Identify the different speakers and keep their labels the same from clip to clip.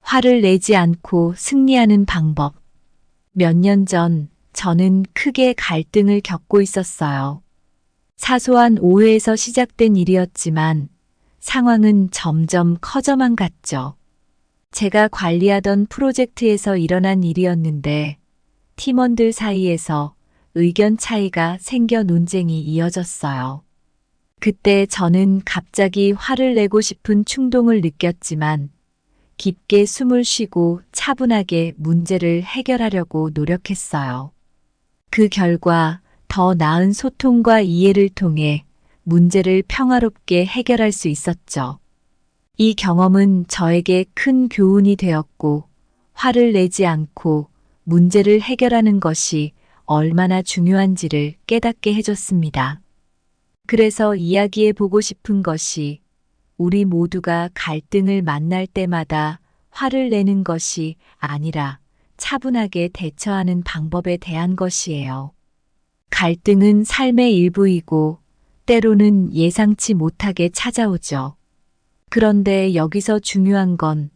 Speaker 1: 화를 내지 않고 승리하는 방법. 몇 년 전 저는 크게 갈등을 겪고 있었어요. 사소한 오해에서 시작된 일이었지만 상황은 점점 커져만 갔죠. 제가 관리하던 프로젝트에서 일어난 일이었는데 팀원들 사이에서 의견 차이가 생겨 논쟁이 이어졌어요. 그때 저는 갑자기 화를 내고 싶은 충동을 느꼈지만 깊게 숨을 쉬고 차분하게 문제를 해결하려고 노력했어요. 그 결과 더 나은 소통과 이해를 통해 문제를 평화롭게 해결할 수 있었죠. 이 경험은 저에게 큰 교훈이 되었고, 화를 내지 않고 문제를 해결하는 것이 얼마나 중요한지를 깨닫게 해줬습니다. 그래서 이야기해 보고 싶은 것이 우리 모두가 갈등을 만날 때마다 화를 내는 것이 아니라 차분하게 대처하는 방법에 대한 것이에요. 갈등은 삶의 일부이고 때로는 예상치 못하게 찾아오죠. 그런데 여기서 중요한 건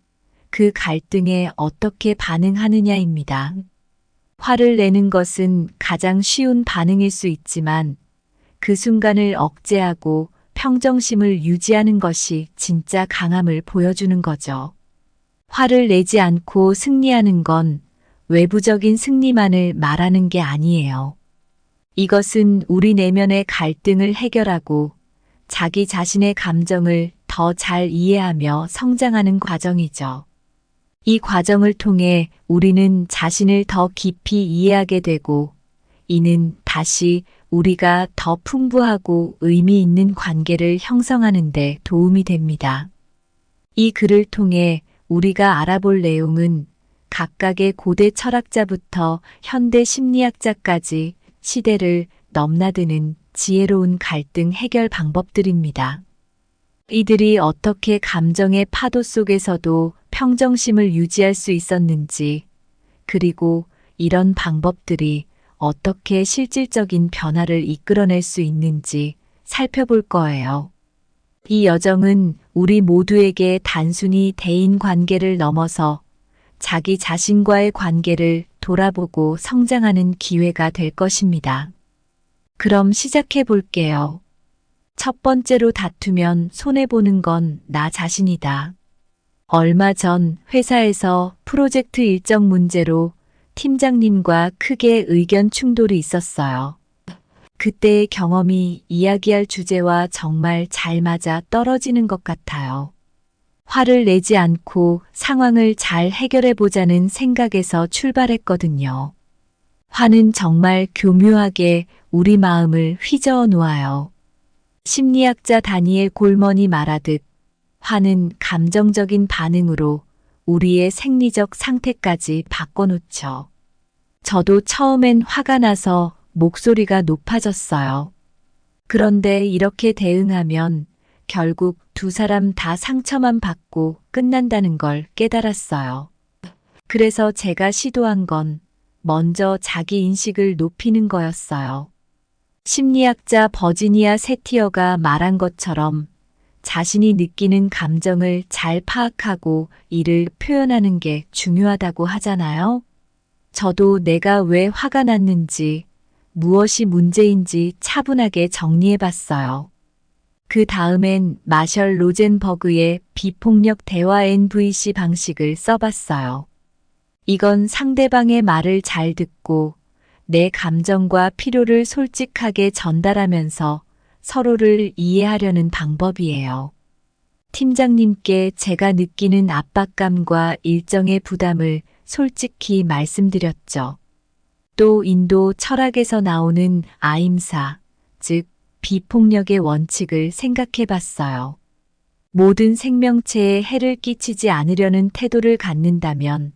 Speaker 1: 그 갈등에 어떻게 반응하느냐입니다. 화를 내는 것은 가장 쉬운 반응일 수 있지만 그 순간을 억제하고 평정심을 유지하는 것이 진짜 강함을 보여주는 거죠. 화를 내지 않고 승리하는 건 외부적인 승리만을 말하는 게 아니에요. 이것은 우리 내면의 갈등을 해결하고 자기 자신의 감정을 더 잘 이해하며 성장하는 과정이죠. 이 과정을 통해 우리는 자신을 더 깊이 이해하게 되고 이는 다시 우리가 더 풍부하고 의미 있는 관계를 형성하는 데 도움이 됩니다. 이 글을 통해 우리가 알아볼 내용은 각각의 고대 철학자부터 현대 심리학자까지 시대를 넘나드는 지혜로운 갈등 해결 방법들입니다. 이들이 어떻게 감정의 파도 속에서도 평정심을 유지할 수 있었는지, 그리고 이런 방법들이 어떻게 실질적인 변화를 이끌어낼 수 있는지 살펴볼 거예요. 이 여정은 우리 모두에게 단순히 대인 관계를 넘어서 자기 자신과의 관계를 돌아보고 성장하는 기회가 될 것입니다. 그럼 시작해 볼게요. 첫 번째로 다투면 손해보는 건 나 자신이다. 얼마 전 회사에서 프로젝트 일정 문제로 팀장님과 크게 의견 충돌이 있었어요. 그때의 경험이 이야기할 주제와 정말 잘 맞아 떨어지는 것 같아요. 화를 내지 않고 상황을 잘 해결해 보자는 생각에서 출발했거든요. 화는 정말 교묘하게 우리 마음을 휘저어 놓아요. 심리학자 다니엘 골먼이 말하듯 화는 감정적인 반응으로 우리의 생리적 상태까지 바꿔놓죠. 저도 처음엔 화가 나서 목소리가 높아졌어요. 그런데 이렇게 대응하면 결국 두 사람 다 상처만 받고 끝난다는 걸 깨달았어요. 그래서 제가 시도한 건 먼저 자기 인식을 높이는 거였어요. 심리학자 버지니아 세티어가 말한 것처럼 자신이 느끼는 감정을 잘 파악하고 이를 표현하는 게 중요하다고 하잖아요. 저도 내가 왜 화가 났는지, 무엇이 문제인지 차분하게 정리해 봤어요. 그 다음엔 마셜 로젠버그의 비폭력 대화 NVC 방식을 써봤어요. 이건 상대방의 말을 잘 듣고 내 감정과 필요를 솔직하게 전달하면서 서로를 이해하려는 방법이에요. 팀장님께 제가 느끼는 압박감과 일정의 부담을 솔직히 말씀드렸죠. 또 인도 철학에서 나오는 아임사, 즉 비폭력의 원칙을 생각해 봤어요. 모든 생명체에 해를 끼치지 않으려는 태도를 갖는다면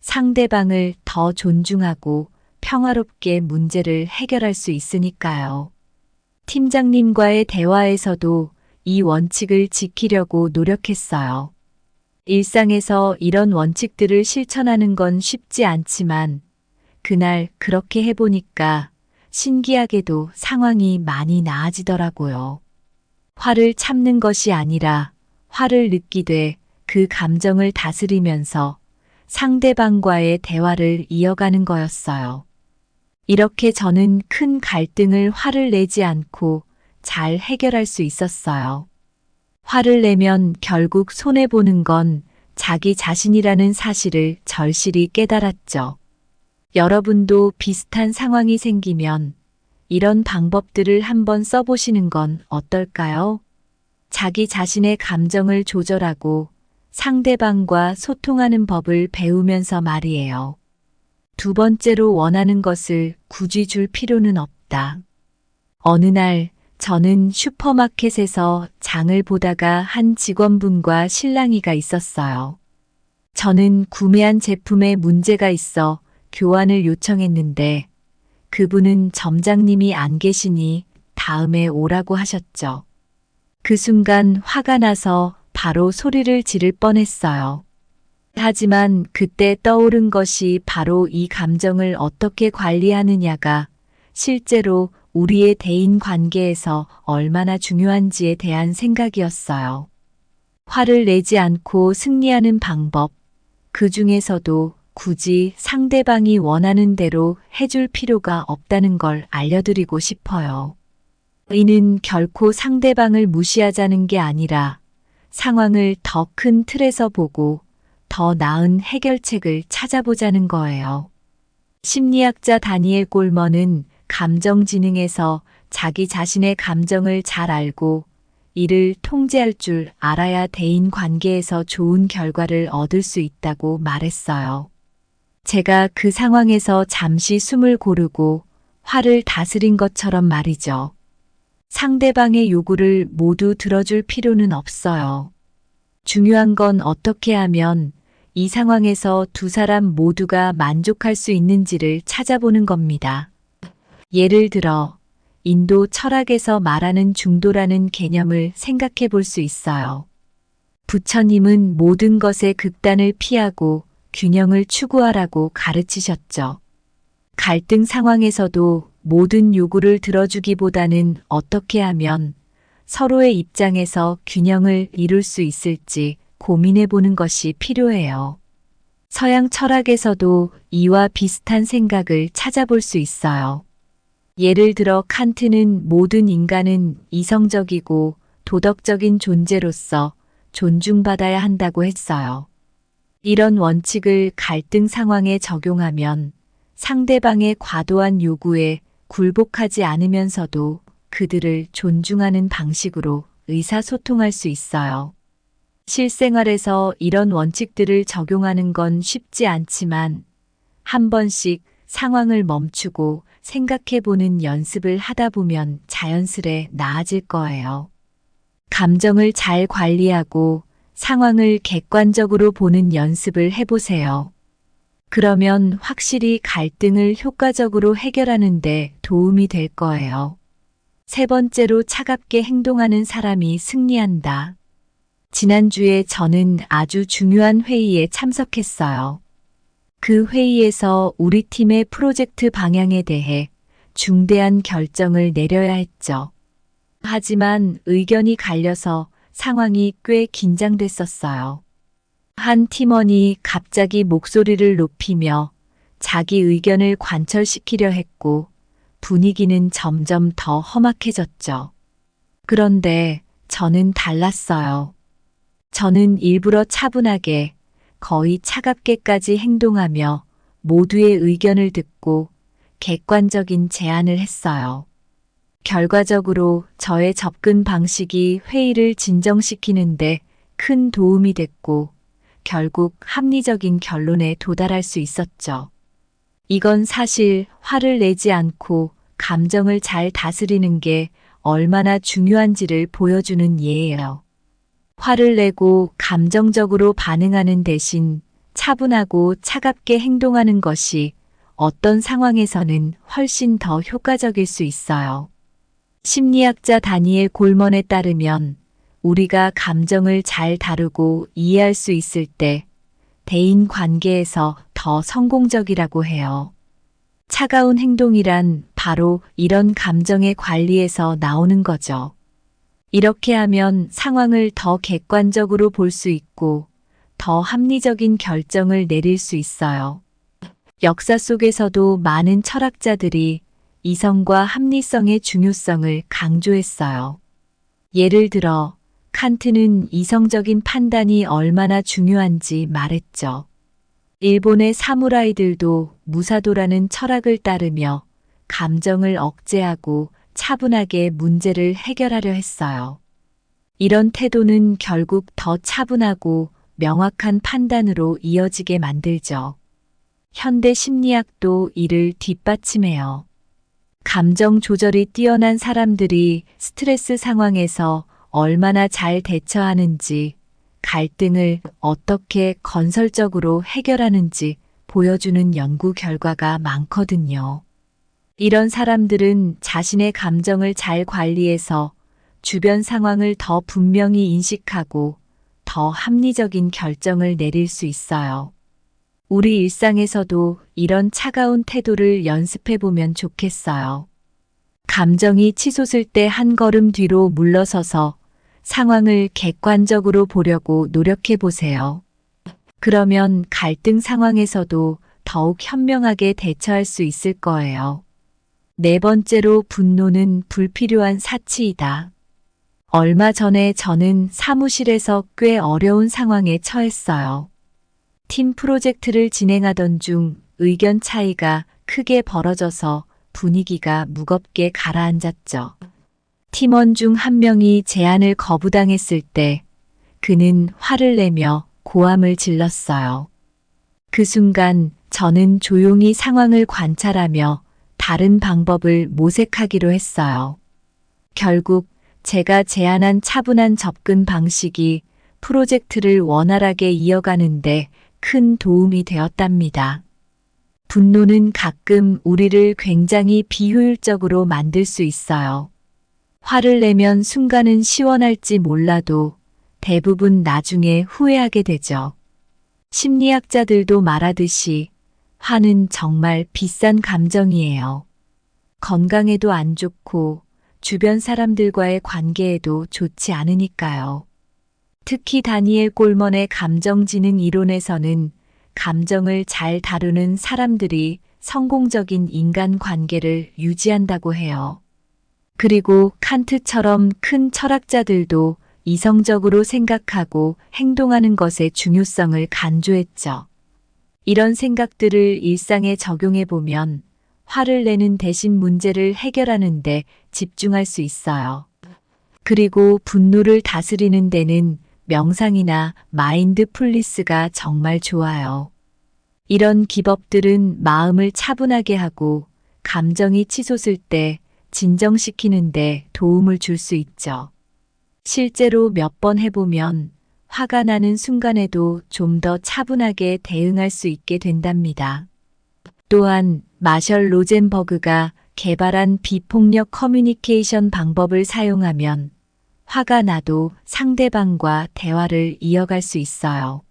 Speaker 1: 상대방을 더 존중하고 평화롭게 문제를 해결할 수 있으니까요. 팀장님과의 대화에서도 이 원칙을 지키려고 노력했어요. 일상에서 이런 원칙들을 실천하는 건 쉽지 않지만 그날 그렇게 해보니까 신기하게도 상황이 많이 나아지더라고요. 화를 참는 것이 아니라 화를 느끼되 그 감정을 다스리면서 상대방과의 대화를 이어가는 거였어요. 이렇게 저는 큰 갈등을 화를 내지 않고 잘 해결할 수 있었어요. 화를 내면 결국 손해보는 건 자기 자신이라는 사실을 절실히 깨달았죠. 여러분도 비슷한 상황이 생기면 이런 방법들을 한번 써보시는 건 어떨까요? 자기 자신의 감정을 조절하고 상대방과 소통하는 법을 배우면서 말이에요. 두 번째로 원하는 것을 굳이 줄 필요는 없다. 어느 날 저는 슈퍼마켓에서 장을 보다가 한 직원분과 실랑이가 있었어요. 저는 구매한 제품에 문제가 있어 교환을 요청했는데 그분은 점장님이 안 계시니 다음에 오라고 하셨죠. 그 순간 화가 나서 바로 소리를 지를 뻔했어요. 하지만 그때 떠오른 것이 바로 이 감정을 어떻게 관리하느냐가 실제로 우리의 대인 관계에서 얼마나 중요한지에 대한 생각이었어요. 화를 내지 않고 승리하는 방법, 그 중에서도 굳이 상대방이 원하는 대로 해줄 필요가 없다는 걸 알려드리고 싶어요. 이는 결코 상대방을 무시하자는 게 아니라 상황을 더 큰 틀에서 보고 더 나은 해결책을 찾아보자는 거예요. 심리학자 다니엘 골먼은 감정지능에서 자기 자신의 감정을 잘 알고 이를 통제할 줄 알아야 대인 관계에서 좋은 결과를 얻을 수 있다고 말했어요. 제가 그 상황에서 잠시 숨을 고르고 화를 다스린 것처럼 말이죠. 상대방의 요구를 모두 들어줄 필요는 없어요. 중요한 건 어떻게 하면 이 상황에서 두 사람 모두가 만족할 수 있는지를 찾아보는 겁니다. 예를 들어, 인도 철학에서 말하는 중도라는 개념을 생각해 볼 수 있어요. 부처님은 모든 것의 극단을 피하고 균형을 추구하라고 가르치셨죠. 갈등 상황에서도 모든 요구를 들어주기보다는 어떻게 하면 서로의 입장에서 균형을 이룰 수 있을지 고민해 보는 것이 필요해요. 서양 철학에서도 이와 비슷한 생각을 찾아볼 수 있어요. 예를 들어 칸트는 모든 인간은 이성적이고 도덕적인 존재로서 존중받아야 한다고 했어요. 이런 원칙을 갈등 상황에 적용하면 상대방의 과도한 요구에 굴복하지 않으면서도 그들을 존중하는 방식으로 의사소통할 수 있어요. 실생활에서 이런 원칙들을 적용하는 건 쉽지 않지만 한 번씩 상황을 멈추고 생각해보는 연습을 하다 보면 자연스레 나아질 거예요. 감정을 잘 관리하고 상황을 객관적으로 보는 연습을 해보세요. 그러면 확실히 갈등을 효과적으로 해결하는 데 도움이 될 거예요. 세 번째로 차갑게 행동하는 사람이 승리한다. 지난주에 저는 아주 중요한 회의에 참석했어요. 그 회의에서 우리 팀의 프로젝트 방향에 대해 중대한 결정을 내려야 했죠. 하지만 의견이 갈려서 상황이 꽤 긴장됐었어요. 한 팀원이 갑자기 목소리를 높이며 자기 의견을 관철시키려 했고 분위기는 점점 더 험악해졌죠. 그런데 저는 달랐어요. 저는 일부러 차분하게 거의 차갑게까지 행동하며 모두의 의견을 듣고 객관적인 제안을 했어요. 결과적으로 저의 접근 방식이 회의를 진정시키는데 큰 도움이 됐고 결국 합리적인 결론에 도달할 수 있었죠. 이건 사실 화를 내지 않고 감정을 잘 다스리는 게 얼마나 중요한지를 보여주는 예예요. 화를 내고 감정적으로 반응하는 대신 차분하고 차갑게 행동하는 것이 어떤 상황에서는 훨씬 더 효과적일 수 있어요. 심리학자 다니엘 골먼에 따르면 우리가 감정을 잘 다루고 이해할 수 있을 때 대인 관계에서 더 성공적이라고 해요. 차가운 행동이란 바로 이런 감정의 관리에서 나오는 거죠. 이렇게 하면 상황을 더 객관적으로 볼 수 있고 더 합리적인 결정을 내릴 수 있어요. 역사 속에서도 많은 철학자들이 이성과 합리성의 중요성을 강조했어요. 예를 들어 칸트는 이성적인 판단이 얼마나 중요한지 말했죠. 일본의 사무라이들도 무사도라는 철학을 따르며 감정을 억제하고 차분하게 문제를 해결하려 했어요. 이런 태도는 결국 더 차분하고 명확한 판단으로 이어지게 만들죠. 현대 심리학도 이를 뒷받침해요. 감정 조절이 뛰어난 사람들이 스트레스 상황에서 얼마나 잘 대처하는지, 갈등을 어떻게 건설적으로 해결하는지 보여주는 연구 결과가 많거든요. 이런 사람들은 자신의 감정을 잘 관리해서 주변 상황을 더 분명히 인식하고 더 합리적인 결정을 내릴 수 있어요. 우리 일상에서도 이런 차가운 태도를 연습해 보면 좋겠어요. 감정이 치솟을 때 한 걸음 뒤로 물러서서 상황을 객관적으로 보려고 노력해 보세요. 그러면 갈등 상황에서도 더욱 현명하게 대처할 수 있을 거예요. 네 번째로, 분노는 불필요한 사치이다. 얼마 전에 저는 사무실에서 꽤 어려운 상황에 처했어요. 팀 프로젝트를 진행하던 중 의견 차이가 크게 벌어져서 분위기가 무겁게 가라앉았죠. 팀원 중 한 명이 제안을 거부당했을 때 그는 화를 내며 고함을 질렀어요. 그 순간 저는 조용히 상황을 관찰하며 다른 방법을 모색하기로 했어요. 결국 제가 제안한 차분한 접근 방식이 프로젝트를 원활하게 이어가는데 큰 도움이 되었답니다. 분노는 가끔 우리를 굉장히 비효율적으로 만들 수 있어요. 화를 내면 순간은 시원할지 몰라도 대부분 나중에 후회하게 되죠. 심리학자들도 말하듯이 화는 정말 비싼 감정이에요. 건강에도 안 좋고 주변 사람들과의 관계에도 좋지 않으니까요. 특히 다니엘 꼴먼의 감정지능 이론에서는 감정을 잘 다루는 사람들이 성공적인 인간관계를 유지한다고 해요. 그리고 칸트처럼 큰 철학자들도 이성적으로 생각하고 행동하는 것의 중요성을 강조했죠. 이런 생각들을 일상에 적용해 보면 화를 내는 대신 문제를 해결하는 데 집중할 수 있어요. 그리고 분노를 다스리는 데는 명상이나 마인드풀니스가 정말 좋아요. 이런 기법들은 마음을 차분하게 하고 감정이 치솟을 때 진정시키는 데 도움을 줄 수 있죠. 실제로 몇 번 해보면 화가 나는 순간에도 좀 더 차분하게 대응할 수 있게 된답니다. 또한 마셜 로젠버그가 개발한 비폭력 커뮤니케이션 방법을 사용하면 화가 나도 상대방과 대화를 이어갈 수 있어요.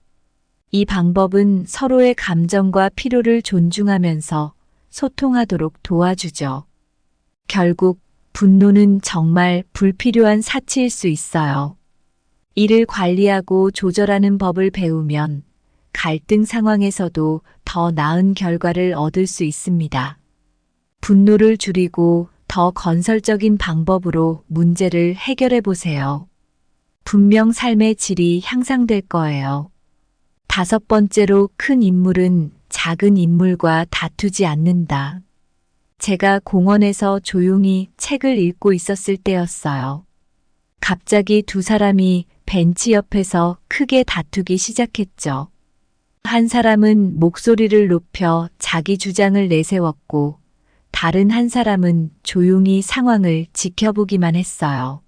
Speaker 1: 이 방법은 서로의 감정과 필요를 존중하면서 소통하도록 도와주죠. 결국 분노는 정말 불필요한 사치일 수 있어요. 이를 관리하고 조절하는 법을 배우면 갈등 상황에서도 더 나은 결과를 얻을 수 있습니다. 분노를 줄이고 더 건설적인 방법으로 문제를 해결해 보세요. 분명 삶의 질이 향상될 거예요. 다섯 번째로, 큰 인물은 작은 인물과 다투지 않는다. 제가 공원에서 조용히 책을 읽고 있었을 때였어요. 갑자기 두 사람이 벤치 옆에서 크게 다투기 시작했죠. 한 사람은 목소리를 높여 자기 주장을 내세웠고, 다른 한 사람은 조용히 상황을 지켜보기만 했어요.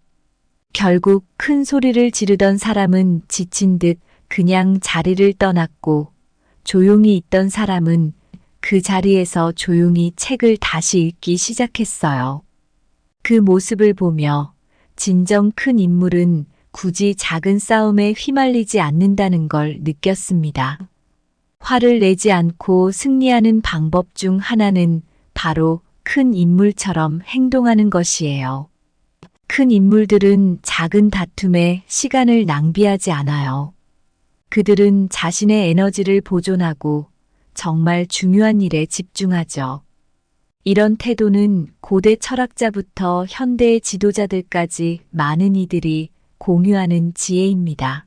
Speaker 1: 결국 큰 소리를 지르던 사람은 지친 듯 그냥 자리를 떠났고, 조용히 있던 사람은 그 자리에서 조용히 책을 다시 읽기 시작했어요. 그 모습을 보며 진정 큰 인물은 굳이 작은 싸움에 휘말리지 않는다는 걸 느꼈습니다. 화를 내지 않고 승리하는 방법 중 하나는 바로 큰 인물처럼 행동하는 것이에요. 큰 인물들은 작은 다툼에 시간을 낭비하지 않아요. 그들은 자신의 에너지를 보존하고 정말 중요한 일에 집중하죠. 이런 태도는 고대 철학자부터 현대의 지도자들까지 많은 이들이 공유하는 지혜입니다.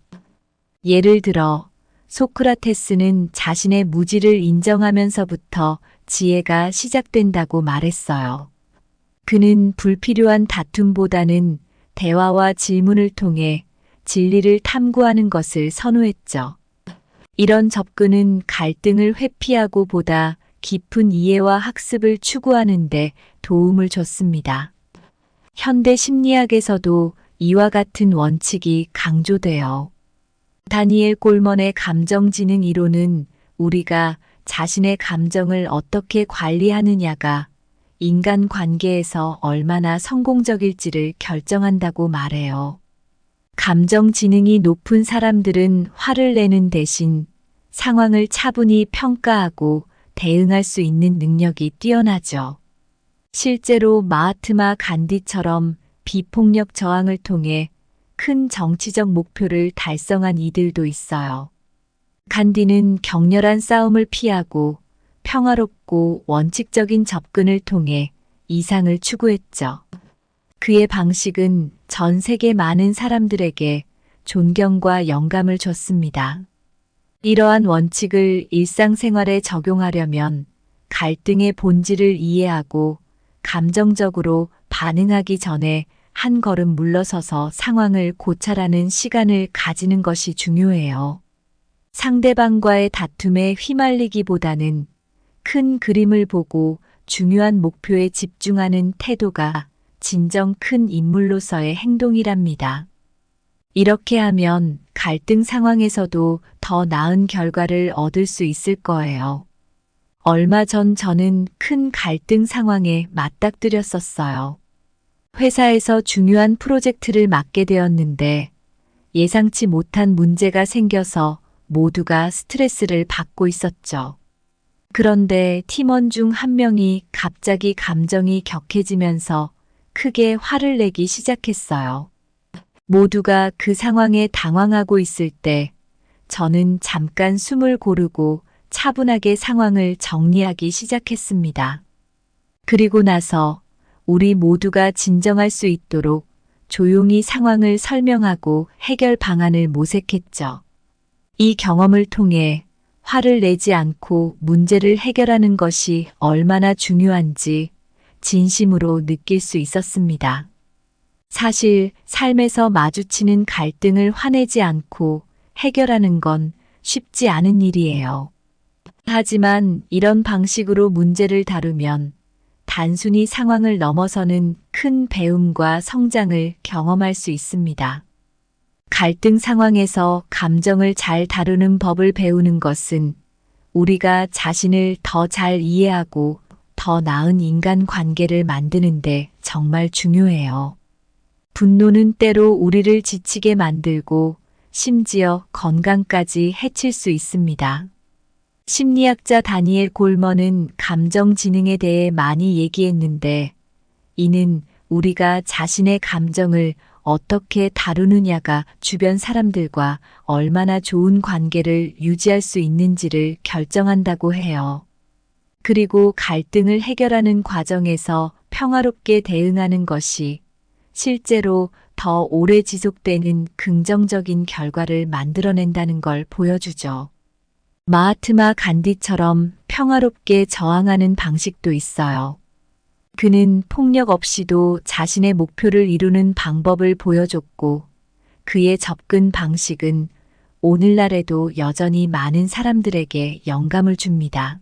Speaker 1: 예를 들어 소크라테스는 자신의 무지를 인정하면서부터 지혜가 시작된다고 말했어요. 그는 불필요한 다툼보다는 대화와 질문을 통해 진리를 탐구하는 것을 선호했죠. 이런 접근은 갈등을 회피하고 보다 깊은 이해와 학습을 추구하는 데 도움을 줬습니다. 현대 심리학에서도 이와 같은 원칙이 강조돼요. 다니엘 꼴먼의 감정지능 이론은 우리가 자신의 감정을 어떻게 관리하느냐가 인간 관계에서 얼마나 성공적일지를 결정한다고 말해요. 감정 지능이 높은 사람들은 화를 내는 대신 상황을 차분히 평가하고 대응할 수 있는 능력이 뛰어나죠. 실제로 마하트마 간디처럼 비폭력 저항을 통해 큰 정치적 목표를 달성한 이들도 있어요. 간디는 격렬한 싸움을 피하고 평화롭고 원칙적인 접근을 통해 이상을 추구했죠. 그의 방식은 전 세계 많은 사람들에게 존경과 영감을 줬습니다. 이러한 원칙을 일상생활에 적용하려면 갈등의 본질을 이해하고 감정적으로 반응하기 전에 한 걸음 물러서서 상황을 고찰하는 시간을 가지는 것이 중요해요. 상대방과의 다툼에 휘말리기보다는 큰 그림을 보고 중요한 목표에 집중하는 태도가 진정 큰 인물로서의 행동이랍니다. 이렇게 하면 갈등 상황에서도 더 나은 결과를 얻을 수 있을 거예요. 얼마 전 저는 큰 갈등 상황에 맞닥뜨렸었어요. 회사에서 중요한 프로젝트를 맡게 되었는데 예상치 못한 문제가 생겨서 모두가 스트레스를 받고 있었죠. 그런데 팀원 중 한 명이 갑자기 감정이 격해지면서 크게 화를 내기 시작했어요. 모두가 그 상황에 당황하고 있을 때 저는 잠깐 숨을 고르고 차분하게 상황을 정리하기 시작했습니다. 그리고 나서 우리 모두가 진정할 수 있도록 조용히 상황을 설명하고 해결 방안을 모색했죠. 이 경험을 통해 화를 내지 않고 문제를 해결하는 것이 얼마나 중요한지 진심으로 느낄 수 있었습니다. 사실 삶에서 마주치는 갈등을 화내지 않고 해결하는 건 쉽지 않은 일이에요. 하지만 이런 방식으로 문제를 다루면 단순히 상황을 넘어서는 큰 배움과 성장을 경험할 수 있습니다. 갈등 상황에서 감정을 잘 다루는 법을 배우는 것은 우리가 자신을 더 잘 이해하고 더 나은 인간 관계를 만드는데 정말 중요해요. 분노는 때로 우리를 지치게 만들고 심지어 건강까지 해칠 수 있습니다. 심리학자 다니엘 골먼은 감정 지능에 대해 많이 얘기했는데 이는 우리가 자신의 감정을 어떻게 다루느냐가 주변 사람들과 얼마나 좋은 관계를 유지할 수 있는지를 결정한다고 해요. 그리고 갈등을 해결하는 과정에서 평화롭게 대응하는 것이 실제로 더 오래 지속되는 긍정적인 결과를 만들어낸다는 걸 보여주죠. 마하트마 간디처럼 평화롭게 저항하는 방식도 있어요. 그는 폭력 없이도 자신의 목표를 이루는 방법을 보여줬고 그의 접근 방식은 오늘날에도 여전히 많은 사람들에게 영감을 줍니다.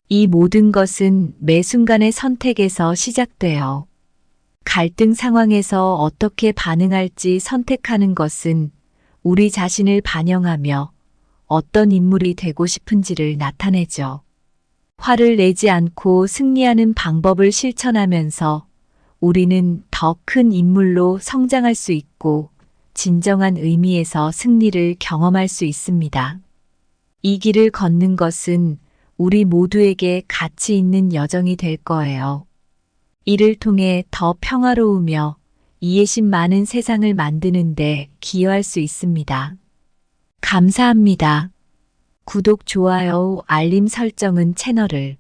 Speaker 1: 이 모든 것은 매 순간의 선택에서 시작돼요. 갈등 상황에서 어떻게 반응할지 선택하는 것은 우리 자신을 반영하며 어떤 인물이 되고 싶은지를 나타내죠. 화를 내지 않고 승리하는 방법을 실천하면서 우리는 더 큰 인물로 성장할 수 있고 진정한 의미에서 승리를 경험할 수 있습니다. 이 길을 걷는 것은 우리 모두에게 가치 있는 여정이 될 거예요. 이를 통해 더 평화로우며 이해심 많은 세상을 만드는 데 기여할 수 있습니다. 감사합니다. 구독, 좋아요, 알림 설정은 채널을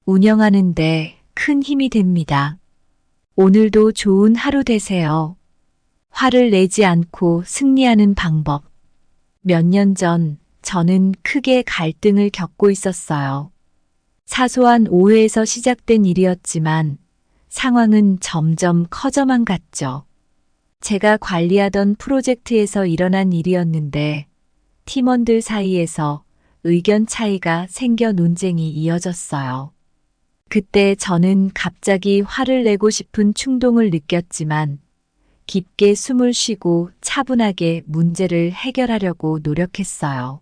Speaker 1: 운영하는데 큰 힘이 됩니다. 오늘도 좋은 하루 되세요. 화를 내지 않고 승리하는 방법. 몇 년 전 저는 크게 갈등을 겪고 있었어요. 사소한 오해에서 시작된 일이었지만 상황은 점점 커져만 갔죠. 제가 관리하던 프로젝트에서 일어난 일이었는데 팀원들 사이에서 의견 차이가 생겨 논쟁이 이어졌어요. 그때 저는 갑자기 화를 내고 싶은 충동을 느꼈지만 깊게 숨을 쉬고 차분하게 문제를 해결하려고 노력했어요.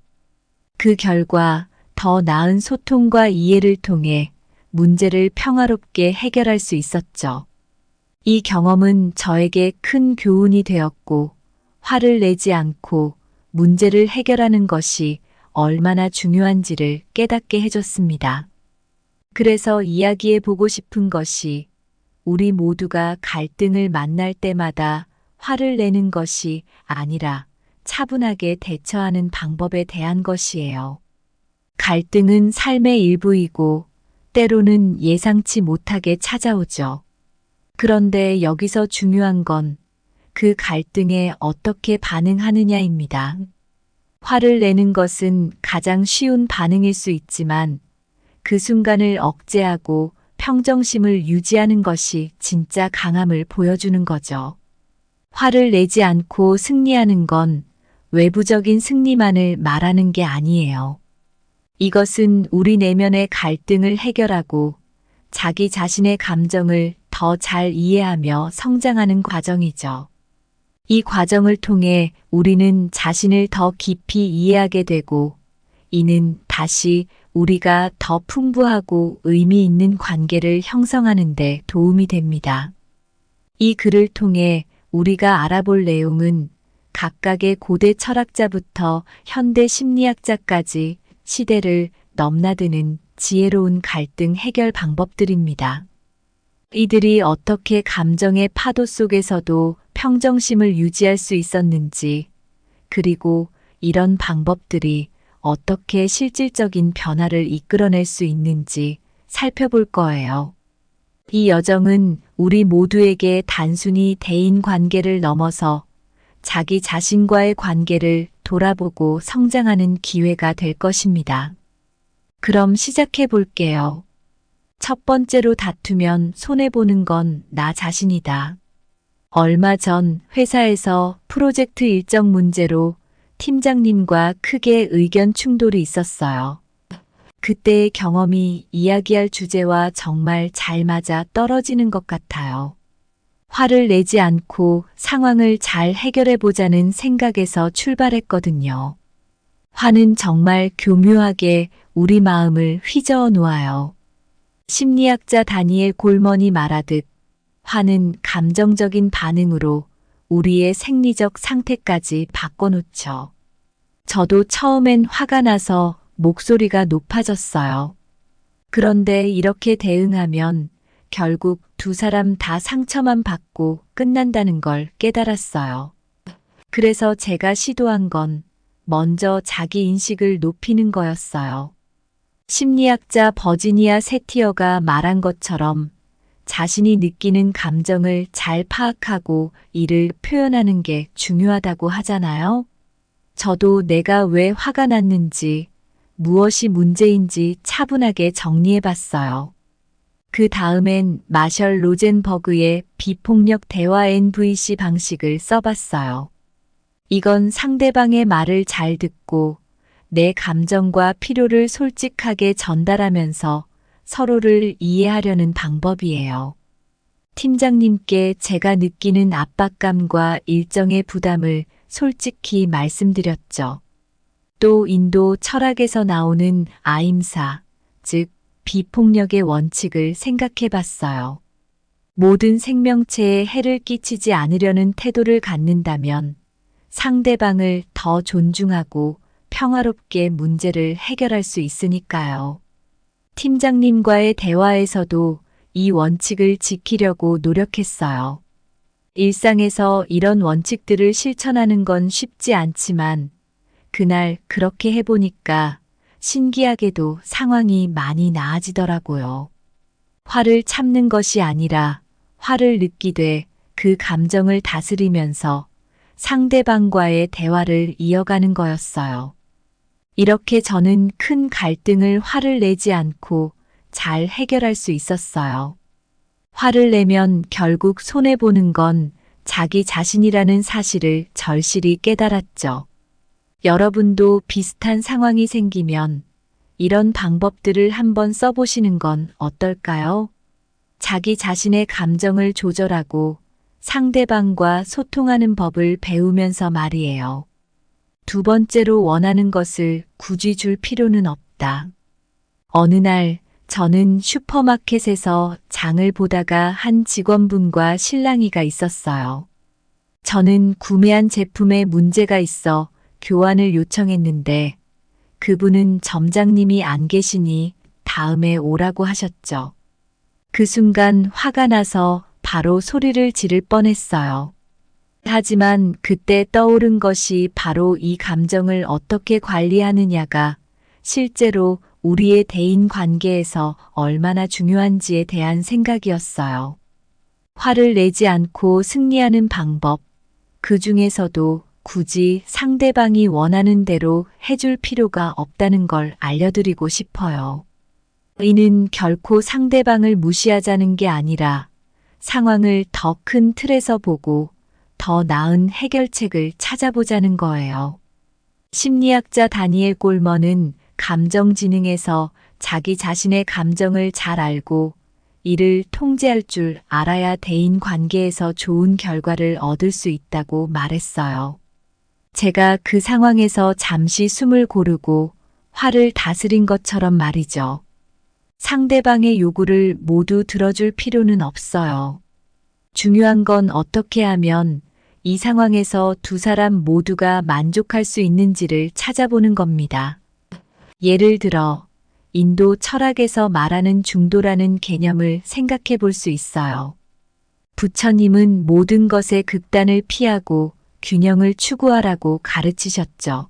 Speaker 1: 그 결과 더 나은 소통과 이해를 통해 문제를 평화롭게 해결할 수 있었죠. 이 경험은 저에게 큰 교훈이 되었고, 화를 내지 않고 문제를 해결하는 것이 얼마나 중요한지를 깨닫게 해줬습니다. 그래서 이야기해 보고 싶은 것이 우리 모두가 갈등을 만날 때마다 화를 내는 것이 아니라 차분하게 대처하는 방법에 대한 것이에요. 갈등은 삶의 일부이고 때로는 예상치 못하게 찾아오죠. 그런데 여기서 중요한 건 그 갈등에 어떻게 반응하느냐입니다. 화를 내는 것은 가장 쉬운 반응일 수 있지만 그 순간을 억제하고 평정심을 유지하는 것이 진짜 강함을 보여주는 거죠. 화를 내지 않고 승리하는 건 외부적인 승리만을 말하는 게 아니에요. 이것은 우리 내면의 갈등을 해결하고 자기 자신의 감정을 더 잘 이해하며 성장하는 과정이죠. 이 과정을 통해 우리는 자신을 더 깊이 이해하게 되고, 이는 다시 우리가 더 풍부하고 의미 있는 관계를 형성하는 데 도움이 됩니다. 이 글을 통해 우리가 알아볼 내용은 각각의 고대 철학자부터 현대 심리학자까지 시대를 넘나드는 지혜로운 갈등 해결 방법들입니다. 이들이 어떻게 감정의 파도 속에서도 평정심을 유지할 수 있었는지, 그리고 이런 방법들이 어떻게 실질적인 변화를 이끌어낼 수 있는지 살펴볼 거예요. 이 여정은 우리 모두에게 단순히 대인 관계를 넘어서 자기 자신과의 관계를 돌아보고 성장하는 기회가 될 것입니다. 그럼 시작해 볼게요. 첫 번째로, 다투면 손해보는 건 나 자신이다. 얼마 전 회사에서 프로젝트 일정 문제로 팀장님과 크게 의견 충돌이 있었어요. 그때의 경험이 이야기할 주제와 정말 잘 맞아 떨어지는 것 같아요. 화를 내지 않고 상황을 잘 해결해 보자는 생각에서 출발했거든요. 화는 정말 교묘하게 우리 마음을 휘저어 놓아요. 심리학자 다니엘 골먼이 말하듯 화는 감정적인 반응으로 우리의 생리적 상태까지 바꿔놓죠. 저도 처음엔 화가 나서 목소리가 높아졌어요. 그런데 이렇게 대응하면 결국 두 사람 다 상처만 받고 끝난다는 걸 깨달았어요. 그래서 제가 시도한 건 먼저 자기 인식을 높이는 거였어요. 심리학자 버지니아 세티어가 말한 것처럼 자신이 느끼는 감정을 잘 파악하고 이를 표현하는 게 중요하다고 하잖아요. 저도 내가 왜 화가 났는지, 무엇이 문제인지 차분하게 정리해 봤어요. 그 다음엔 마셜 로젠버그의 비폭력 대화 NVC 방식을 써봤어요. 이건 상대방의 말을 잘 듣고 내 감정과 필요를 솔직하게 전달하면서 서로를 이해하려는 방법이에요. 팀장님께 제가 느끼는 압박감과 일정의 부담을 솔직히 말씀드렸죠. 또 인도 철학에서 나오는 아임사, 즉 비폭력의 원칙을 생각해 봤어요. 모든 생명체에 해를 끼치지 않으려는 태도를 갖는다면 상대방을 더 존중하고 평화롭게 문제를 해결할 수 있으니까요. 팀장님과의 대화에서도 이 원칙을 지키려고 노력했어요. 일상에서 이런 원칙들을 실천하는 건 쉽지 않지만 그날 그렇게 해보니까 신기하게도 상황이 많이 나아지더라고요. 화를 참는 것이 아니라 화를 느끼되 그 감정을 다스리면서 상대방과의 대화를 이어가는 거였어요. 이렇게 저는 큰 갈등을 화를 내지 않고 잘 해결할 수 있었어요. 화를 내면 결국 손해보는 건 자기 자신이라는 사실을 절실히 깨달았죠. 여러분도 비슷한 상황이 생기면 이런 방법들을 한번 써보시는 건 어떨까요? 자기 자신의 감정을 조절하고 상대방과 소통하는 법을 배우면서 말이에요. 두 번째로 원하는 것을 굳이 줄 필요는 없다. 어느 날 저는 슈퍼마켓에서 장을 보다가 한 직원분과 실랑이가 있었어요. 저는 구매한 제품에 문제가 있어 교환을 요청했는데 그분은 점장님이 안 계시니 다음에 오라고 하셨죠. 그 순간 화가 나서 바로 소리를 지를 뻔했어요. 하지만 그때 떠오른 것이 바로 이 감정을 어떻게 관리하느냐가 실제로 우리의 대인 관계에서 얼마나 중요한지에 대한 생각이었어요. 화를 내지 않고 승리하는 방법, 그 중에서도 굳이 상대방이 원하는 대로 해줄 필요가 없다는 걸 알려드리고 싶어요. 이는 결코 상대방을 무시하자는 게 아니라 상황을 더 큰 틀에서 보고 더 나은 해결책을 찾아보자는 거예요. 심리학자 다니엘 골먼은 감정지능에서 자기 자신의 감정을 잘 알고 이를 통제할 줄 알아야 대인 관계에서 좋은 결과를 얻을 수 있다고 말했어요. 제가 그 상황에서 잠시 숨을 고르고 화를 다스린 것처럼 말이죠. 상대방의 요구를 모두 들어줄 필요는 없어요. 중요한 건 어떻게 하면 이 상황에서 두 사람 모두가 만족할 수 있는지를 찾아보는 겁니다. 예를 들어, 인도 철학에서 말하는 중도라는 개념을 생각해 볼 수 있어요. 부처님은 모든 것의 극단을 피하고 균형을 추구하라고 가르치셨죠.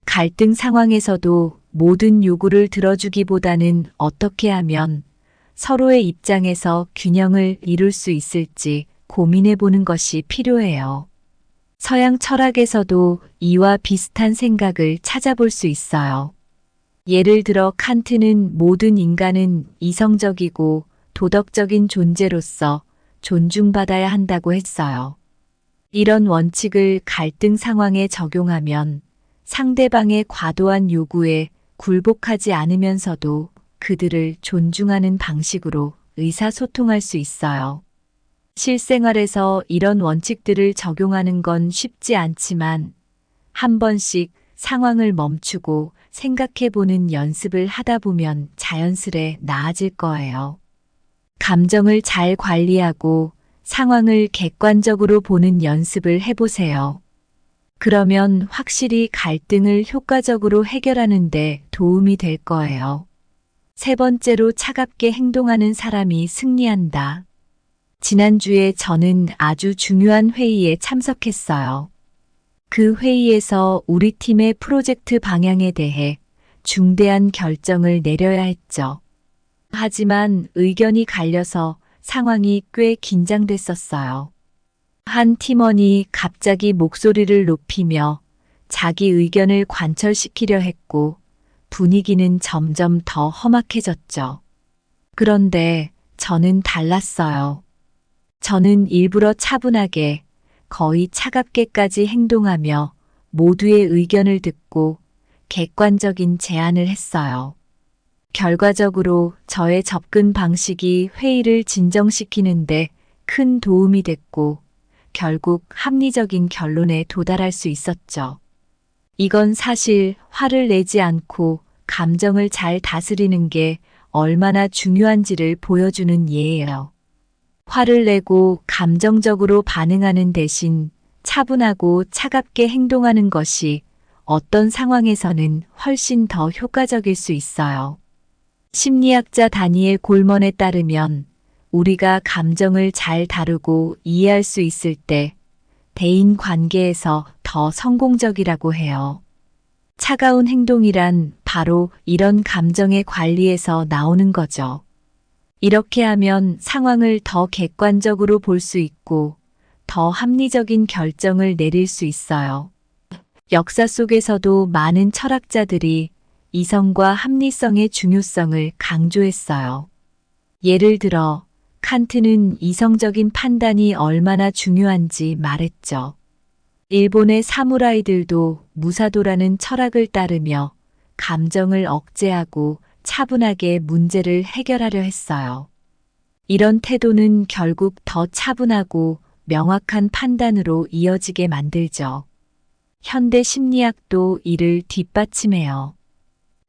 Speaker 1: 갈등 상황에서도 모든 요구를 들어주기보다는 어떻게 하면 서로의 입장에서 균형을 이룰 수 있을지 고민해 보는 것이 필요해요. 서양 철학에서도 이와 비슷한 생각을 찾아볼 수 있어요. 예를 들어 칸트는 모든 인간은 이성적이고 도덕적인 존재로서 존중받아야 한다고 했어요. 이런 원칙을 갈등 상황에 적용하면 상대방의 과도한 요구에 굴복하지 않으면서도 그들을 존중하는 방식으로 의사소통할 수 있어요. 실생활에서 이런 원칙들을 적용하는 건 쉽지 않지만 한 번씩 상황을 멈추고 생각해 보는 연습을 하다 보면 자연스레 나아질 거예요. 감정을 잘 관리하고 상황을 객관적으로 보는 연습을 해보세요. 그러면 확실히 갈등을 효과적으로 해결하는데 도움이 될 거예요. 세 번째로 차갑게 행동하는 사람이 승리한다. 지난주에 저는 아주 중요한 회의에 참석했어요. 그 회의에서 우리 팀의 프로젝트 방향에 대해 중대한 결정을 내려야 했죠. 하지만 의견이 갈려서 상황이 꽤 긴장됐었어요. 한 팀원이 갑자기 목소리를 높이며 자기 의견을 관철시키려 했고 분위기는 점점 더 험악해졌죠. 그런데 저는 달랐어요. 저는 일부러 차분하게 거의 차갑게까지 행동하며 모두의 의견을 듣고 객관적인 제안을 했어요. 결과적으로 저의 접근 방식이 회의를 진정시키는데 큰 도움이 됐고 결국 합리적인 결론에 도달할 수 있었죠. 이건 사실 화를 내지 않고 감정을 잘 다스리는 게 얼마나 중요한지를 보여주는 예예요. 화를 내고 감정적으로 반응하는 대신 차분하고 차갑게 행동하는 것이 어떤 상황에서는 훨씬 더 효과적일 수 있어요. 심리학자 다니엘 골먼에 따르면 우리가 감정을 잘 다루고 이해할 수 있을 때 대인 관계에서 더 성공적이라고 해요. 차가운 행동이란 바로 이런 감정의 관리에서 나오는 거죠. 이렇게 하면 상황을 더 객관적으로 볼 수 있고 더 합리적인 결정을 내릴 수 있어요. 역사 속에서도 많은 철학자들이 이성과 합리성의 중요성을 강조했어요. 예를 들어 칸트는 이성적인 판단이 얼마나 중요한지 말했죠. 일본의 사무라이들도 무사도라는 철학을 따르며 감정을 억제하고 차분하게 문제를 해결하려 했어요. 이런 태도는 결국 더 차분하고 명확한 판단으로 이어지게 만들죠. 현대 심리학도 이를 뒷받침해요.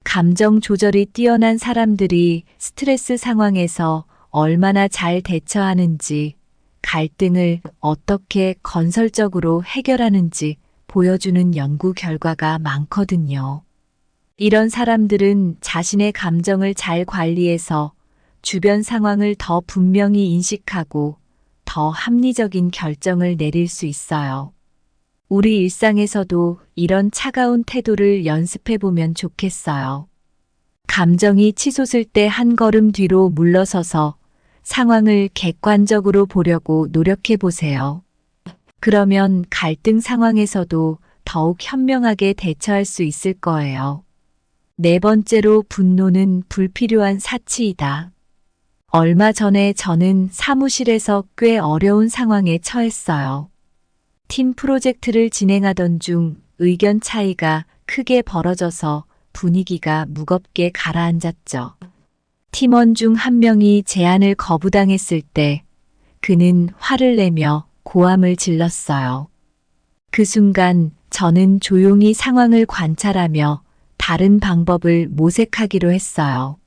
Speaker 1: 감정 조절이 뛰어난 사람들이 스트레스 상황에서 얼마나 잘 대처하는지, 갈등을 어떻게 건설적으로 해결하는지 보여주는 연구 결과가 많거든요. 이런 사람들은 자신의 감정을 잘 관리해서 주변 상황을 더 분명히 인식하고 더 합리적인 결정을 내릴 수 있어요. 우리 일상에서도 이런 차가운 태도를 연습해 보면 좋겠어요. 감정이 치솟을 때 한 걸음 뒤로 물러서서 상황을 객관적으로 보려고 노력해 보세요. 그러면 갈등 상황에서도 더욱 현명하게 대처할 수 있을 거예요. 네 번째로, 분노는 불필요한 사치이다. 얼마 전에 저는 사무실에서 꽤 어려운 상황에 처했어요. 팀 프로젝트를 진행하던 중 의견 차이가 크게 벌어져서 분위기가 무겁게 가라앉았죠. 팀원 중 한 명이 제안을 거부당했을 때 그는 화를 내며 고함을 질렀어요. 그 순간 저는 조용히 상황을 관찰하며 다른 방법을 모색하기로 했어요.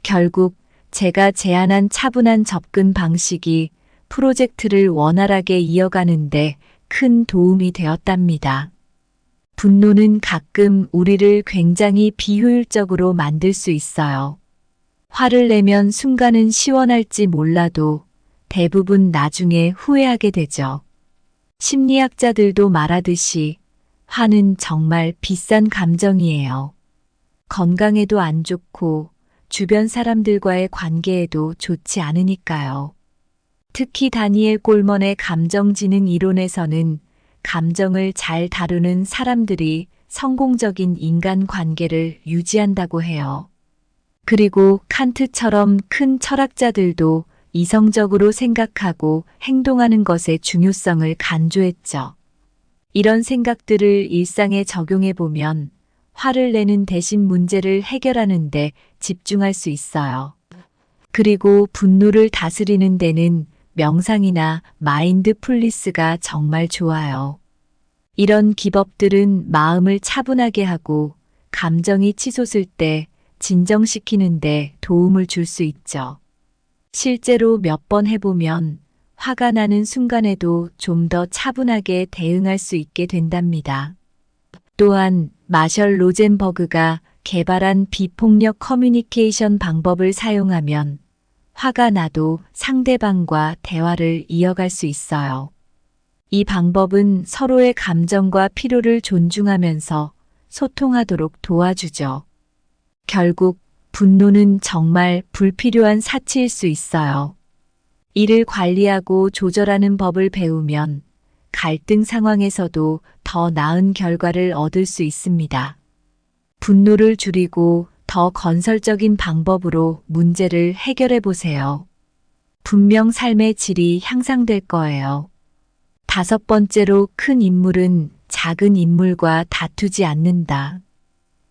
Speaker 1: 결국 제가 제안한 차분한 접근 방식이 프로젝트를 원활하게 이어가는데 큰 도움이 되었답니다. 분노는 가끔 우리를 굉장히 비효율적으로 만들 수 있어요. 화를 내면 순간은 시원할지 몰라도 대부분 나중에 후회하게 되죠. 심리학자들도 말하듯이 화는 정말 비싼 감정이에요. 건강에도 안 좋고 주변 사람들과의 관계에도 좋지 않으니까요. 특히 다니엘 꼴먼의 감정지능 이론에서는 감정을 잘 다루는 사람들이 성공적인 인간관계를 유지한다고 해요. 그리고 칸트처럼 큰 철학자들도 이성적으로 생각하고 행동하는 것의 중요성을 강조했죠. 이런 생각들을 일상에 적용해 보면 화를 내는 대신 문제를 해결하는 데 집중할 수 있어요. 그리고 분노를 다스리는 데는 명상이나 마인드풀니스가 정말 좋아요. 이런 기법들은 마음을 차분하게 하고 감정이 치솟을 때 진정시키는데 도움을 줄 수 있죠. 실제로 몇 번 해보면 화가 나는 순간에도 좀 더 차분하게 대응할 수 있게 된답니다. 또한 마셜 로젠버그가 개발한 비폭력 커뮤니케이션 방법을 사용하면 화가 나도 상대방과 대화를 이어갈 수 있어요. 이 방법은 서로의 감정과 필요를 존중하면서 소통하도록 도와주죠. 결국 분노는 정말 불필요한 사치일 수 있어요. 이를 관리하고 조절하는 법을 배우면 갈등 상황에서도 더 나은 결과를 얻을 수 있습니다. 분노를 줄이고 더 건설적인 방법으로 문제를 해결해 보세요. 분명 삶의 질이 향상될 거예요. 다섯 번째로, 큰 인물은 작은 인물과 다투지 않는다.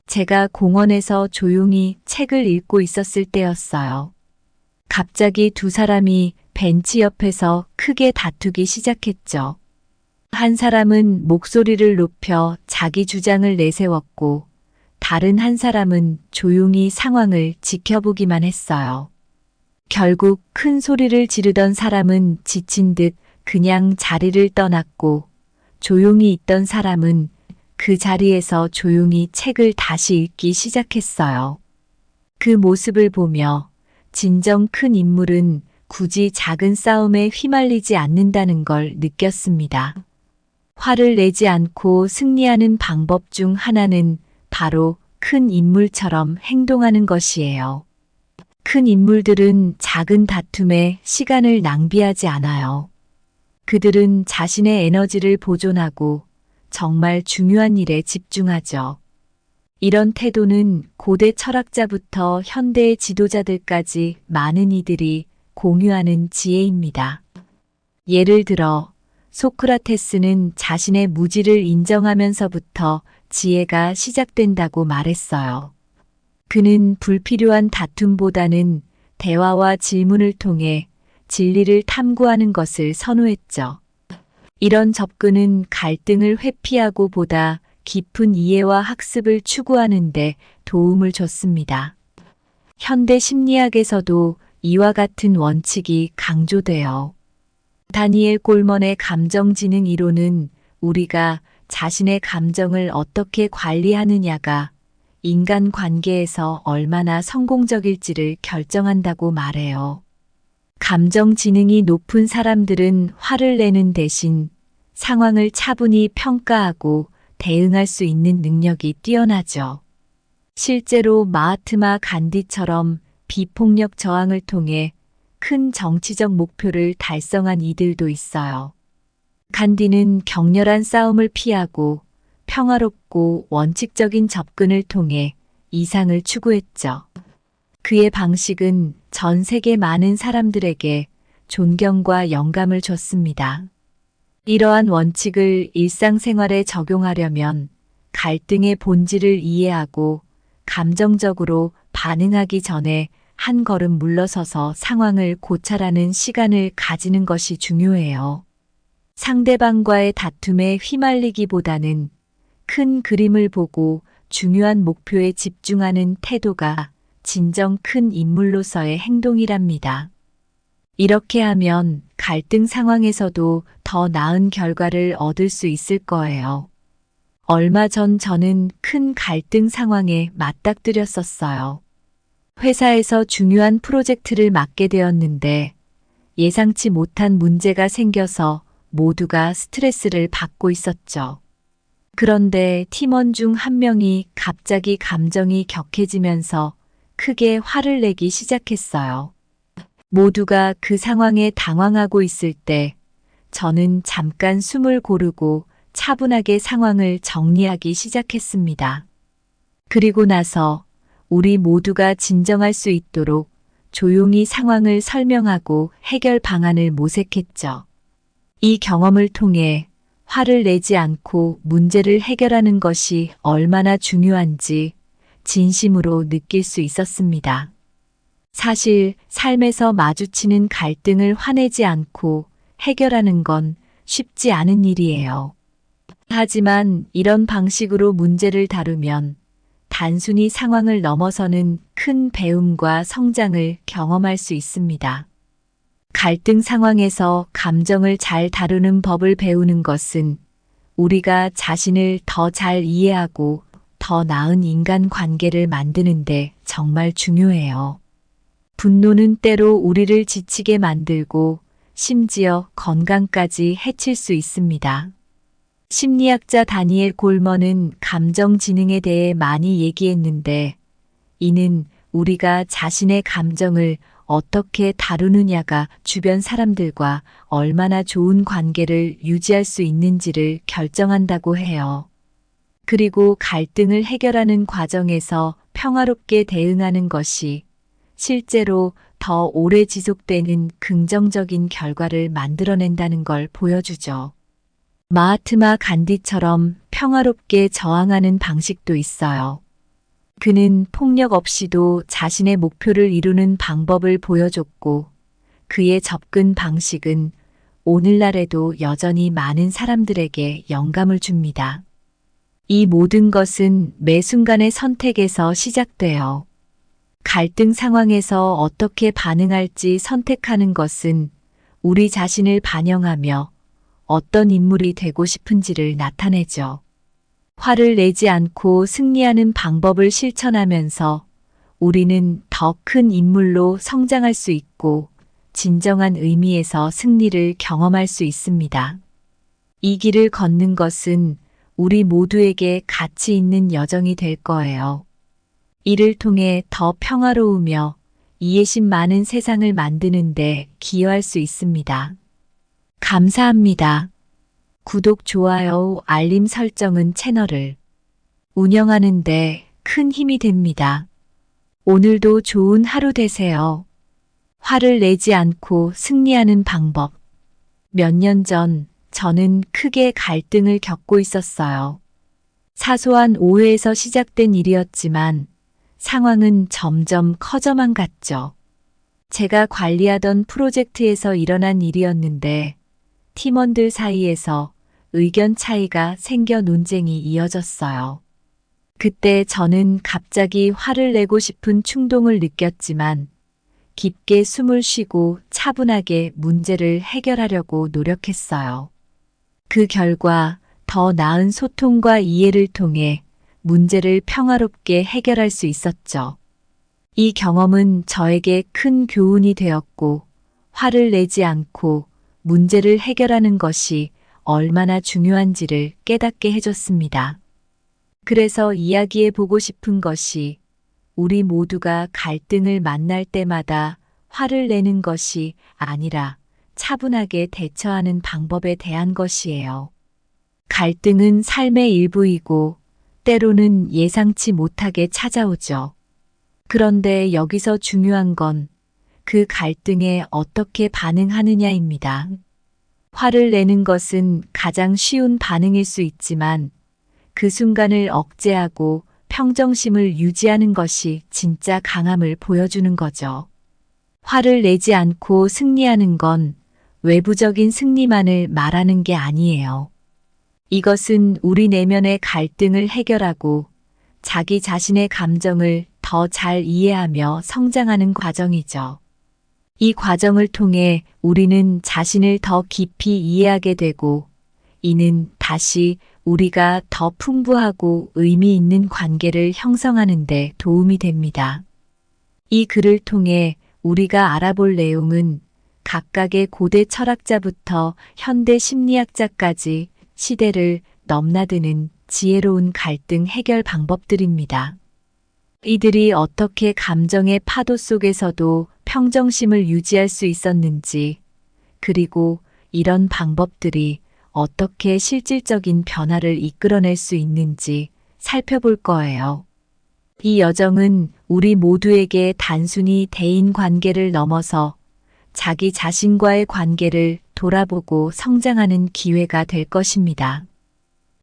Speaker 1: 제가 공원에서 조용히 책을 읽고 있었을 때였어요. 갑자기 두 사람이 벤치 옆에서 크게 다투기 시작했죠. 한 사람은 목소리를 높여 자기 주장을 내세웠고 다른 한 사람은 조용히 상황을 지켜보기만 했어요. 결국 큰 소리를 지르던 사람은 지친 듯 그냥 자리를 떠났고 조용히 있던 사람은 그 자리에서 조용히 책을 다시 읽기 시작했어요. 그 모습을 보며 진정 큰 인물은 굳이 작은 싸움에 휘말리지 않는다는 걸 느꼈습니다. 화를 내지 않고 승리하는 방법 중 하나는 바로 큰 인물처럼 행동하는 것이에요. 큰 인물들은 작은 다툼에 시간을 낭비하지 않아요. 그들은 자신의 에너지를 보존하고 정말 중요한 일에 집중하죠. 이런 태도는 고대 철학자부터 현대의 지도자들까지 많은 이들이 공유하는 지혜입니다. 예를 들어 소크라테스는 자신의 무지를 인정하면서부터 지혜가 시작된다고 말했어요. 그는 불필요한 다툼보다는 대화와 질문을 통해 진리를 탐구하는 것을 선호했죠. 이런 접근은 갈등을 회피하고 보다 깊은 이해와 학습을 추구하는 데 도움을 줬습니다. 현대 심리학에서도 이와 같은 원칙이 강조돼요. 다니엘 골먼의 감정지능 이론은 우리가 자신의 감정을 어떻게 관리하느냐가 인간 관계에서 얼마나 성공적일지를 결정한다고 말해요. 감정 지능이 높은 사람들은 화를 내는 대신 상황을 차분히 평가하고 대응할 수 있는 능력이 뛰어나죠. 실제로 마하트마 간디처럼 비폭력 저항을 통해 큰 정치적 목표를 달성한 이들도 있어요. 간디는 격렬한 싸움을 피하고 평화롭고 원칙적인 접근을 통해 이상을 추구했죠. 그의 방식은 전 세계 많은 사람들에게 존경과 영감을 줬습니다. 이러한 원칙을 일상생활에 적용하려면 갈등의 본질을 이해하고 감정적으로 반응하기 전에 한 걸음 물러서서 상황을 고찰하는 시간을 가지는 것이 중요해요. 상대방과의 다툼에 휘말리기보다는 큰 그림을 보고 중요한 목표에 집중하는 태도가 진정 큰 인물로서의 행동이랍니다. 이렇게 하면 갈등 상황에서도 더 나은 결과를 얻을 수 있을 거예요. 얼마 전 저는 큰 갈등 상황에 맞닥뜨렸었어요. 회사에서 중요한 프로젝트를 맡게 되었는데 예상치 못한 문제가 생겨서 모두가 스트레스를 받고 있었죠. 그런데 팀원 중 한 명이 갑자기 감정이 격해지면서 크게 화를 내기 시작했어요. 모두가 그 상황에 당황하고 있을 때 저는 잠깐 숨을 고르고 차분하게 상황을 정리하기 시작했습니다. 그리고 나서 우리 모두가 진정할 수 있도록 조용히 상황을 설명하고 해결 방안을 모색했죠. 이 경험을 통해 화를 내지 않고 문제를 해결하는 것이 얼마나 중요한지 진심으로 느낄 수 있었습니다. 사실 삶에서 마주치는 갈등을 화내지 않고 해결하는 건 쉽지 않은 일이에요. 하지만 이런 방식으로 문제를 다루면 단순히 상황을 넘어서는 큰 배움과 성장을 경험할 수 있습니다. 갈등 상황에서 감정을 잘 다루는 법을 배우는 것은 우리가 자신을 더 잘 이해하고 더 나은 인간 관계를 만드는데 정말 중요해요. 분노는 때로 우리를 지치게 만들고 심지어 건강까지 해칠 수 있습니다. 심리학자 다니엘 골먼은 감정 지능에 대해 많이 얘기했는데 이는 우리가 자신의 감정을 어떻게 다루느냐가 주변 사람들과 얼마나 좋은 관계를 유지할 수 있는지를 결정한다고 해요. 그리고 갈등을 해결하는 과정에서 평화롭게 대응하는 것이 실제로 더 오래 지속되는 긍정적인 결과를 만들어낸다는 걸 보여주죠. 마하트마 간디처럼 평화롭게 저항하는 방식도 있어요. 그는 폭력 없이도 자신의 목표를 이루는 방법을 보여줬고 그의 접근 방식은 오늘날에도 여전히 많은 사람들에게 영감을 줍니다. 이 모든 것은 매 순간의 선택에서 시작돼요. 갈등 상황에서 어떻게 반응할지 선택하는 것은 우리 자신을 반영하며 어떤 인물이 되고 싶은지를 나타내죠. 화를 내지 않고 승리하는 방법을 실천하면서 우리는 더 큰 인물로 성장할 수 있고 진정한 의미에서 승리를 경험할 수 있습니다. 이 길을 걷는 것은 우리 모두에게 가치 있는 여정이 될 거예요. 이를 통해 더 평화로우며 이해심 많은 세상을 만드는데 기여할 수 있습니다. 감사합니다. 구독, 좋아요, 알림 설정은 채널을 운영하는데 큰 힘이 됩니다. 오늘도 좋은 하루 되세요. 화를 내지 않고 승리하는 방법. 몇 년 전 저는 크게 갈등을 겪고 있었어요. 사소한 오해에서 시작된 일이었지만 상황은 점점 커져만 갔죠. 제가 관리하던 프로젝트에서 일어난 일이었는데 팀원들 사이에서 의견 차이가 생겨 논쟁이 이어졌어요. 그때 저는 갑자기 화를 내고 싶은 충동을 느꼈지만 깊게 숨을 쉬고 차분하게 문제를 해결하려고 노력했어요. 그 결과 더 나은 소통과 이해를 통해 문제를 평화롭게 해결할 수 있었죠. 이 경험은 저에게 큰 교훈이 되었고, 화를 내지 않고 문제를 해결하는 것이 얼마나 중요한지를 깨닫게 해줬습니다. 그래서 이야기해 보고 싶은 것이 우리 모두가 갈등을 만날 때마다 화를 내는 것이 아니라 차분하게 대처하는 방법에 대한 것이에요. 갈등은 삶의 일부이고 때로는 예상치 못하게 찾아오죠. 그런데 여기서 중요한 건 그 갈등에 어떻게 반응하느냐입니다. 화를 내는 것은 가장 쉬운 반응일 수 있지만 그 순간을 억제하고 평정심을 유지하는 것이 진짜 강함을 보여주는 거죠. 화를 내지 않고 승리하는 건 외부적인 승리만을 말하는 게 아니에요. 이것은 우리 내면의 갈등을 해결하고 자기 자신의 감정을 더 잘 이해하며 성장하는 과정이죠. 이 과정을 통해 우리는 자신을 더 깊이 이해하게 되고 이는 다시 우리가 더 풍부하고 의미 있는 관계를 형성하는 데 도움이 됩니다. 이 글을 통해 우리가 알아볼 내용은 각각의 고대 철학자부터 현대 심리학자까지 시대를 넘나드는 지혜로운 갈등 해결 방법들입니다. 이들이 어떻게 감정의 파도 속에서도 평정심을 유지할 수 있었는지, 그리고 이런 방법들이 어떻게 실질적인 변화를 이끌어낼 수 있는지 살펴볼 거예요. 이 여정은 우리 모두에게 단순히 대인 관계를 넘어서 자기 자신과의 관계를 돌아보고 성장하는 기회가 될 것입니다.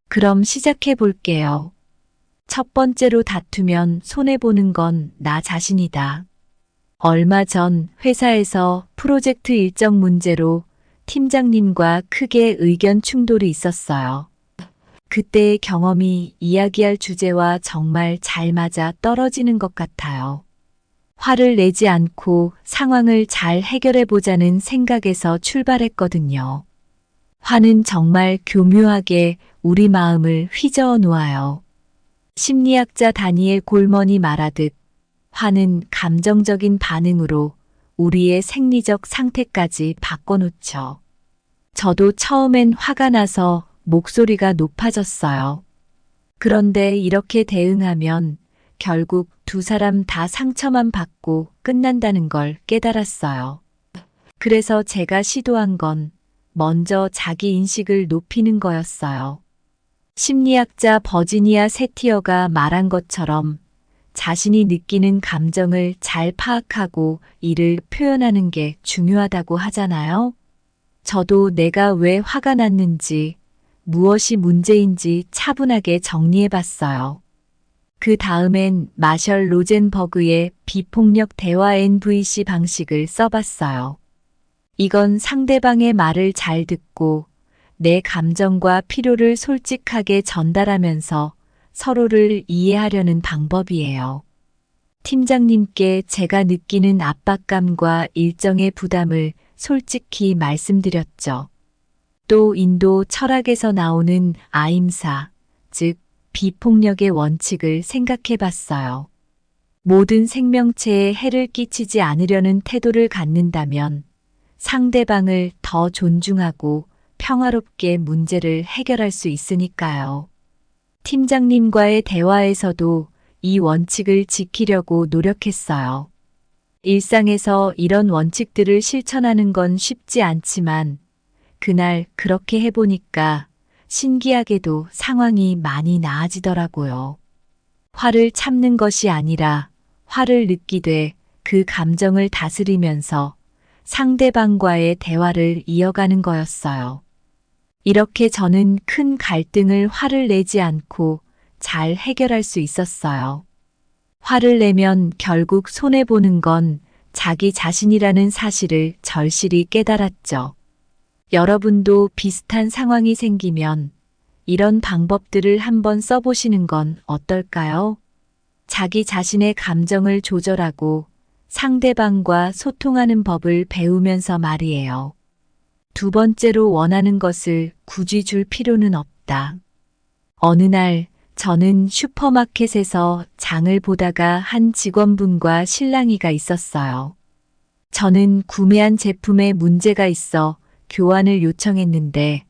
Speaker 1: 그럼 시작해 볼게요. 첫 번째로, 다투면 손해보는 건 나 자신이다. 얼마 전 회사에서 프로젝트 일정 문제로 팀장님과 크게 의견 충돌이 있었어요. 그때의 경험이 이야기할 주제와 정말 잘 맞아 떨어지는 것 같아요. 화를 내지 않고 상황을 잘 해결해 보자는 생각에서 출발했거든요. 화는 정말 교묘하게 우리 마음을 휘저어 놓아요. 심리학자 다니엘 골먼이 말하듯 화는 감정적인 반응으로 우리의 생리적 상태까지 바꿔놓죠. 저도 처음엔 화가 나서 목소리가 높아졌어요. 그런데 이렇게 대응하면 결국 두 사람 다 상처만 받고 끝난다는 걸 깨달았어요. 그래서 제가 시도한 건 먼저 자기 인식을 높이는 거였어요. 심리학자 버지니아 세티어가 말한 것처럼 자신이 느끼는 감정을 잘 파악하고 이를 표현하는 게 중요하다고 하잖아요. 저도 내가 왜 화가 났는지, 무엇이 문제인지 차분하게 정리해 봤어요. 그 다음엔 마셜 로젠버그의 비폭력 대화 NVC 방식을 써봤어요. 이건 상대방의 말을 잘 듣고 내 감정과 필요를 솔직하게 전달하면서 서로를 이해하려는 방법이에요. 팀장님께 제가 느끼는 압박감과 일정의 부담을 솔직히 말씀드렸죠. 또 인도 철학에서 나오는 아임사, 즉 비폭력의 원칙을 생각해 봤어요. 모든 생명체에 해를 끼치지 않으려는 태도를 갖는다면 상대방을 더 존중하고 평화롭게 문제를 해결할 수 있으니까요. 팀장님과의 대화에서도 이 원칙을 지키려고 노력했어요. 일상에서 이런 원칙들을 실천하는 건 쉽지 않지만 그날 그렇게 해보니까 신기하게도 상황이 많이 나아지더라고요. 화를 참는 것이 아니라 화를 느끼되 그 감정을 다스리면서 상대방과의 대화를 이어가는 거였어요. 이렇게 저는 큰 갈등을 화를 내지 않고 잘 해결할 수 있었어요. 화를 내면 결국 손해보는 건 자기 자신이라는 사실을 절실히 깨달았죠. 여러분도 비슷한 상황이 생기면 이런 방법들을 한번 써보시는 건 어떨까요? 자기 자신의 감정을 조절하고 상대방과 소통하는 법을 배우면서 말이에요. 두 번째로 원하는 것을 굳이 줄 필요는 없다. 어느 날 저는 슈퍼마켓에서 장을 보다가 한 직원분과 실랑이가 있었어요. 저는 구매한 제품에 문제가 있어 교환을 요청했는데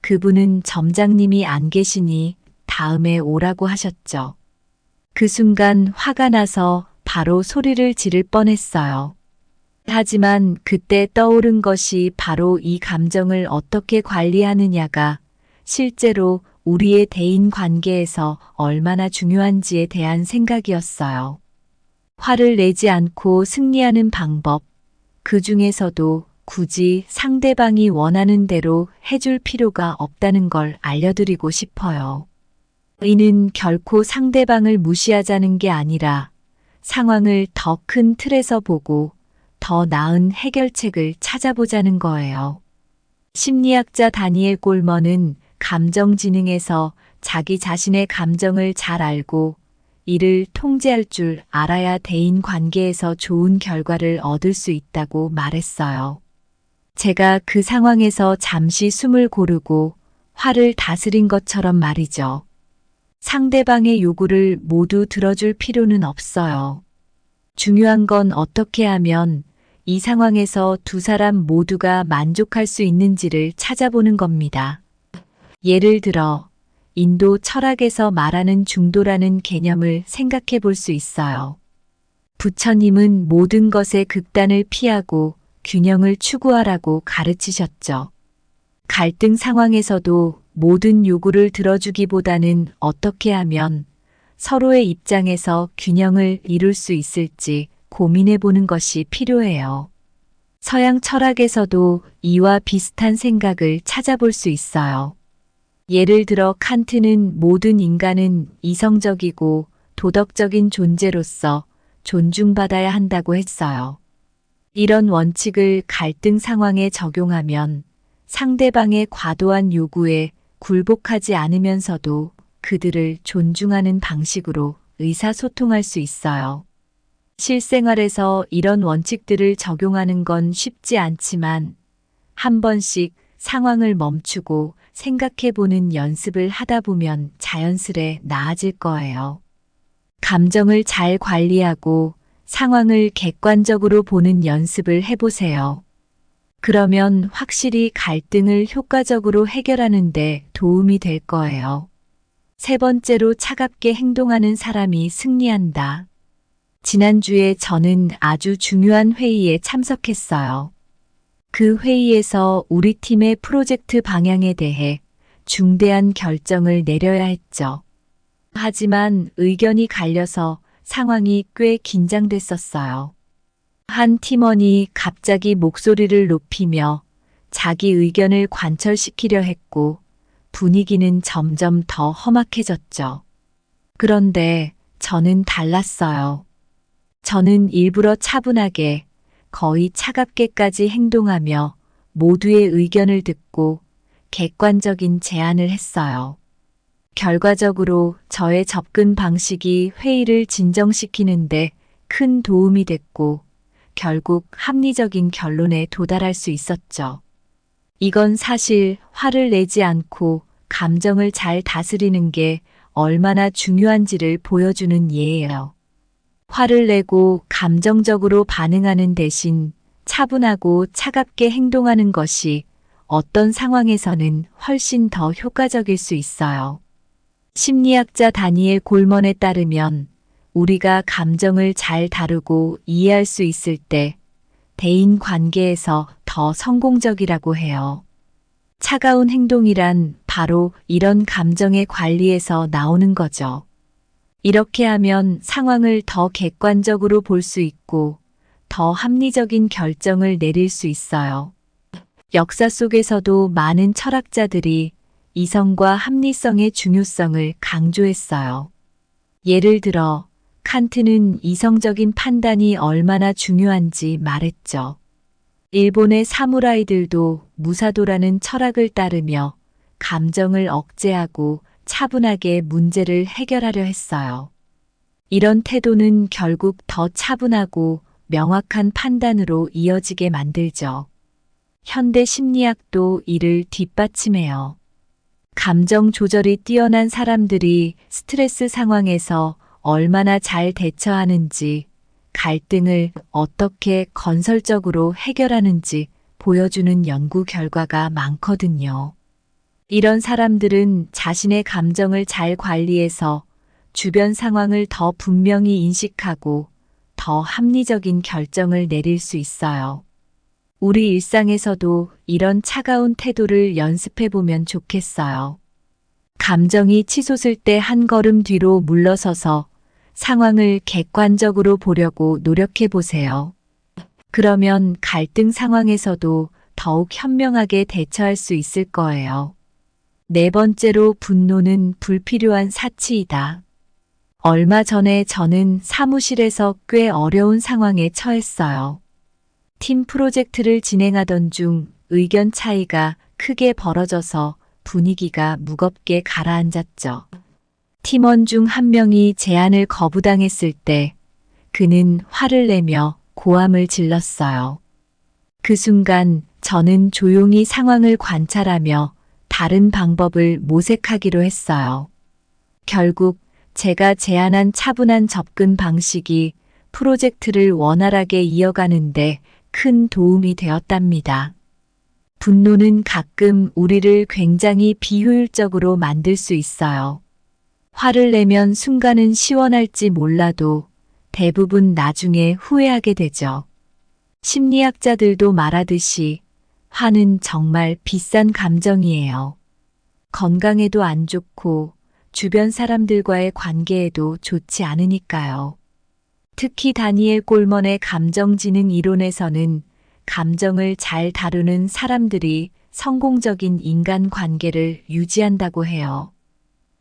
Speaker 1: 그분은 점장님이 안 계시니 다음에 오라고 하셨죠. 그 순간 화가 나서 바로 소리를 지를 뻔했어요. 하지만 그때 떠오른 것이 바로 이 감정을 어떻게 관리하느냐가 실제로 우리의 대인 관계에서 얼마나 중요한지에 대한 생각이었어요. 화를 내지 않고 승리하는 방법, 그 중에서도 굳이 상대방이 원하는 대로 해줄 필요가 없다는 걸 알려드리고 싶어요. 이는 결코 상대방을 무시하자는 게 아니라 상황을 더 큰 틀에서 보고 더 나은 해결책을 찾아보자는 거예요. 심리학자 다니엘 골먼은 감정지능에서 자기 자신의 감정을 잘 알고 이를 통제할 줄 알아야 대인 관계에서 좋은 결과를 얻을 수 있다고 말했어요. 제가 그 상황에서 잠시 숨을 고르고 화를 다스린 것처럼 말이죠. 상대방의 요구를 모두 들어줄 필요는 없어요. 중요한 건 어떻게 하면 이 상황에서 두 사람 모두가 만족할 수 있는지를 찾아보는 겁니다. 예를 들어, 인도 철학에서 말하는 중도라는 개념을 생각해 볼 수 있어요. 부처님은 모든 것의 극단을 피하고 균형을 추구하라고 가르치셨죠. 갈등 상황에서도 모든 요구를 들어주기보다는 어떻게 하면 서로의 입장에서 균형을 이룰 수 있을지 고민해 보는 것이 필요해요. 서양 철학에서도 이와 비슷한 생각을 찾아볼 수 있어요. 예를 들어 칸트는 모든 인간은 이성적이고 도덕적인 존재로서 존중받아야 한다고 했어요. 이런 원칙을 갈등 상황에 적용하면 상대방의 과도한 요구에 굴복하지 않으면서도 그들을 존중하는 방식으로 의사소통할 수 있어요. 실생활에서 이런 원칙들을 적용하는 건 쉽지 않지만 한 번씩 상황을 멈추고 생각해 보는 연습을 하다 보면 자연스레 나아질 거예요. 감정을 잘 관리하고 상황을 객관적으로 보는 연습을 해보세요. 그러면 확실히 갈등을 효과적으로 해결하는 데 도움이 될 거예요. 세 번째로 차갑게 행동하는 사람이 승리한다. 지난주에 저는 아주 중요한 회의에 참석했어요. 그 회의에서 우리 팀의 프로젝트 방향에 대해 중대한 결정을 내려야 했죠. 하지만 의견이 갈려서 상황이 꽤 긴장됐었어요. 한 팀원이 갑자기 목소리를 높이며 자기 의견을 관철시키려 했고 분위기는 점점 더 험악해졌죠. 그런데 저는 달랐어요. 저는 일부러 차분하게 거의 차갑게까지 행동하며 모두의 의견을 듣고 객관적인 제안을 했어요. 결과적으로 저의 접근 방식이 회의를 진정시키는데 큰 도움이 됐고 결국 합리적인 결론에 도달할 수 있었죠. 이건 사실 화를 내지 않고 감정을 잘 다스리는 게 얼마나 중요한지를 보여주는 예예요. 화를 내고 감정적으로 반응하는 대신 차분하고 차갑게 행동하는 것이 어떤 상황에서는 훨씬 더 효과적일 수 있어요. 심리학자 다니엘 골먼에 따르면 우리가 감정을 잘 다루고 이해할 수 있을 때 대인 관계에서 더 성공적이라고 해요. 차가운 행동이란 바로 이런 감정의 관리에서 나오는 거죠. 이렇게 하면 상황을 더 객관적으로 볼 수 있고 더 합리적인 결정을 내릴 수 있어요. 역사 속에서도 많은 철학자들이 이성과 합리성의 중요성을 강조했어요. 예를 들어 칸트는 이성적인 판단이 얼마나 중요한지 말했죠. 일본의 사무라이들도 무사도라는 철학을 따르며 감정을 억제하고 차분하게 문제를 해결하려 했어요. 이런 태도는 결국 더 차분하고 명확한 판단으로 이어지게 만들죠. 현대 심리학도 이를 뒷받침해요. 감정 조절이 뛰어난 사람들이 스트레스 상황에서 얼마나 잘 대처하는지, 갈등을 어떻게 건설적으로 해결하는지 보여주는 연구 결과가 많거든요. 이런 사람들은 자신의 감정을 잘 관리해서 주변 상황을 더 분명히 인식하고 더 합리적인 결정을 내릴 수 있어요. 우리 일상에서도 이런 차가운 태도를 연습해 보면 좋겠어요. 감정이 치솟을 때 한 걸음 뒤로 물러서서 상황을 객관적으로 보려고 노력해 보세요. 그러면 갈등 상황에서도 더욱 현명하게 대처할 수 있을 거예요. 네 번째로, 분노는 불필요한 사치이다. 얼마 전에 저는 사무실에서 꽤 어려운 상황에 처했어요. 팀 프로젝트를 진행하던 중 의견 차이가 크게 벌어져서 분위기가 무겁게 가라앉았죠. 팀원 중 한 명이 제안을 거부당했을 때 그는 화를 내며 고함을 질렀어요. 그 순간 저는 조용히 상황을 관찰하며 다른 방법을 모색하기로 했어요. 결국 제가 제안한 차분한 접근 방식이 프로젝트를 원활하게 이어가는데 큰 도움이 되었답니다. 분노는 가끔 우리를 굉장히 비효율적으로 만들 수 있어요. 화를 내면 순간은 시원할지 몰라도 대부분 나중에 후회하게 되죠. 심리학자들도 말하듯이 화는 정말 비싼 감정이에요. 건강에도 안 좋고 주변 사람들과의 관계에도 좋지 않으니까요. 특히 다니엘 골먼의 감정지능 이론에서는 감정을 잘 다루는 사람들이 성공적인 인간관계를 유지한다고 해요.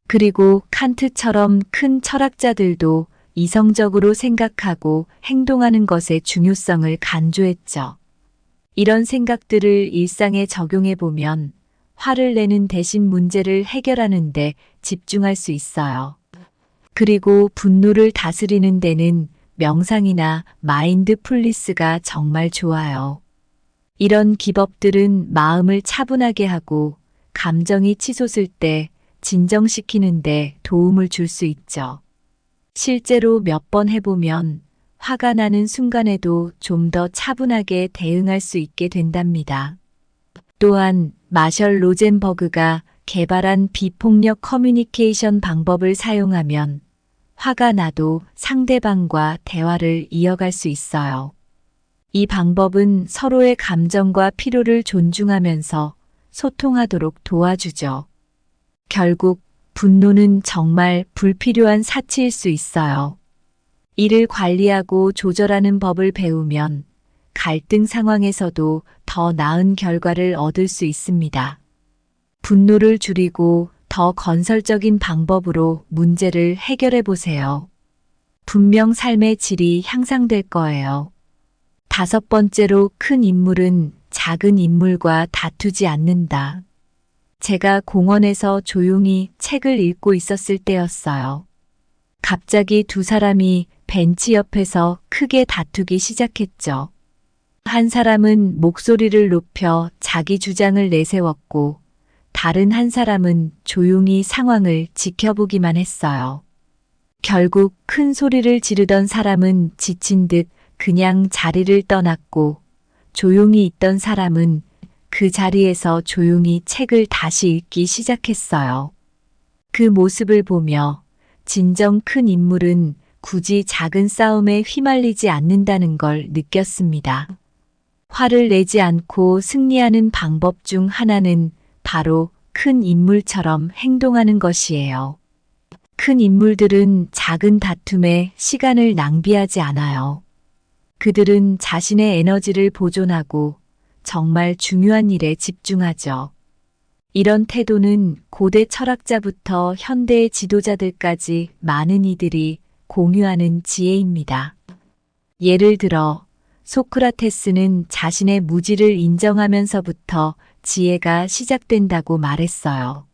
Speaker 1: 그리고 칸트처럼 큰 철학자들도 이성적으로 생각하고 행동하는 것의 중요성을 강조했죠. 이런 생각들을 일상에 적용해 보면 화를 내는 대신 문제를 해결하는 데 집중할 수 있어요. 그리고 분노를 다스리는 데는 명상이나 마인드풀니스가 정말 좋아요. 이런 기법들은 마음을 차분하게 하고 감정이 치솟을 때 진정시키는데 도움을 줄 수 있죠. 실제로 몇 번 해보면 화가 나는 순간에도 좀 더 차분하게 대응할 수 있게 된답니다. 또한 마셜 로젠버그가 개발한 비폭력 커뮤니케이션 방법을 사용하면 화가 나도 상대방과 대화를 이어갈 수 있어요. 이 방법은 서로의 감정과 필요를 존중하면서 소통하도록 도와주죠. 결국 분노는 정말 불필요한 사치일 수 있어요. 이를 관리하고 조절하는 법을 배우면 갈등 상황에서도 더 나은 결과를 얻을 수 있습니다. 분노를 줄이고 더 건설적인 방법으로 문제를 해결해 보세요. 분명 삶의 질이 향상될 거예요. 다섯 번째로, 큰 인물은 작은 인물과 다투지 않는다. 제가 공원에서 조용히 책을 읽고 있었을 때였어요. 갑자기 두 사람이 벤치 옆에서 크게 다투기 시작했죠. 한 사람은 목소리를 높여 자기 주장을 내세웠고, 다른 한 사람은 조용히 상황을 지켜보기만 했어요. 결국 큰 소리를 지르던 사람은 지친 듯 그냥 자리를 떠났고, 조용히 있던 사람은 그 자리에서 조용히 책을 다시 읽기 시작했어요. 그 모습을 보며 진정 큰 인물은 굳이 작은 싸움에 휘말리지 않는다는 걸 느꼈습니다. 화를 내지 않고 승리하는 방법 중 하나는 바로 큰 인물처럼 행동하는 것이에요. 큰 인물들은 작은 다툼에 시간을 낭비하지 않아요. 그들은 자신의 에너지를 보존하고 정말 중요한 일에 집중하죠. 이런 태도는 고대 철학자부터 현대의 지도자들까지 많은 이들이 공유하는 지혜입니다. 예를 들어 소크라테스는 자신의 무지를 인정하면서부터 지혜가 시작된다고 말했어요.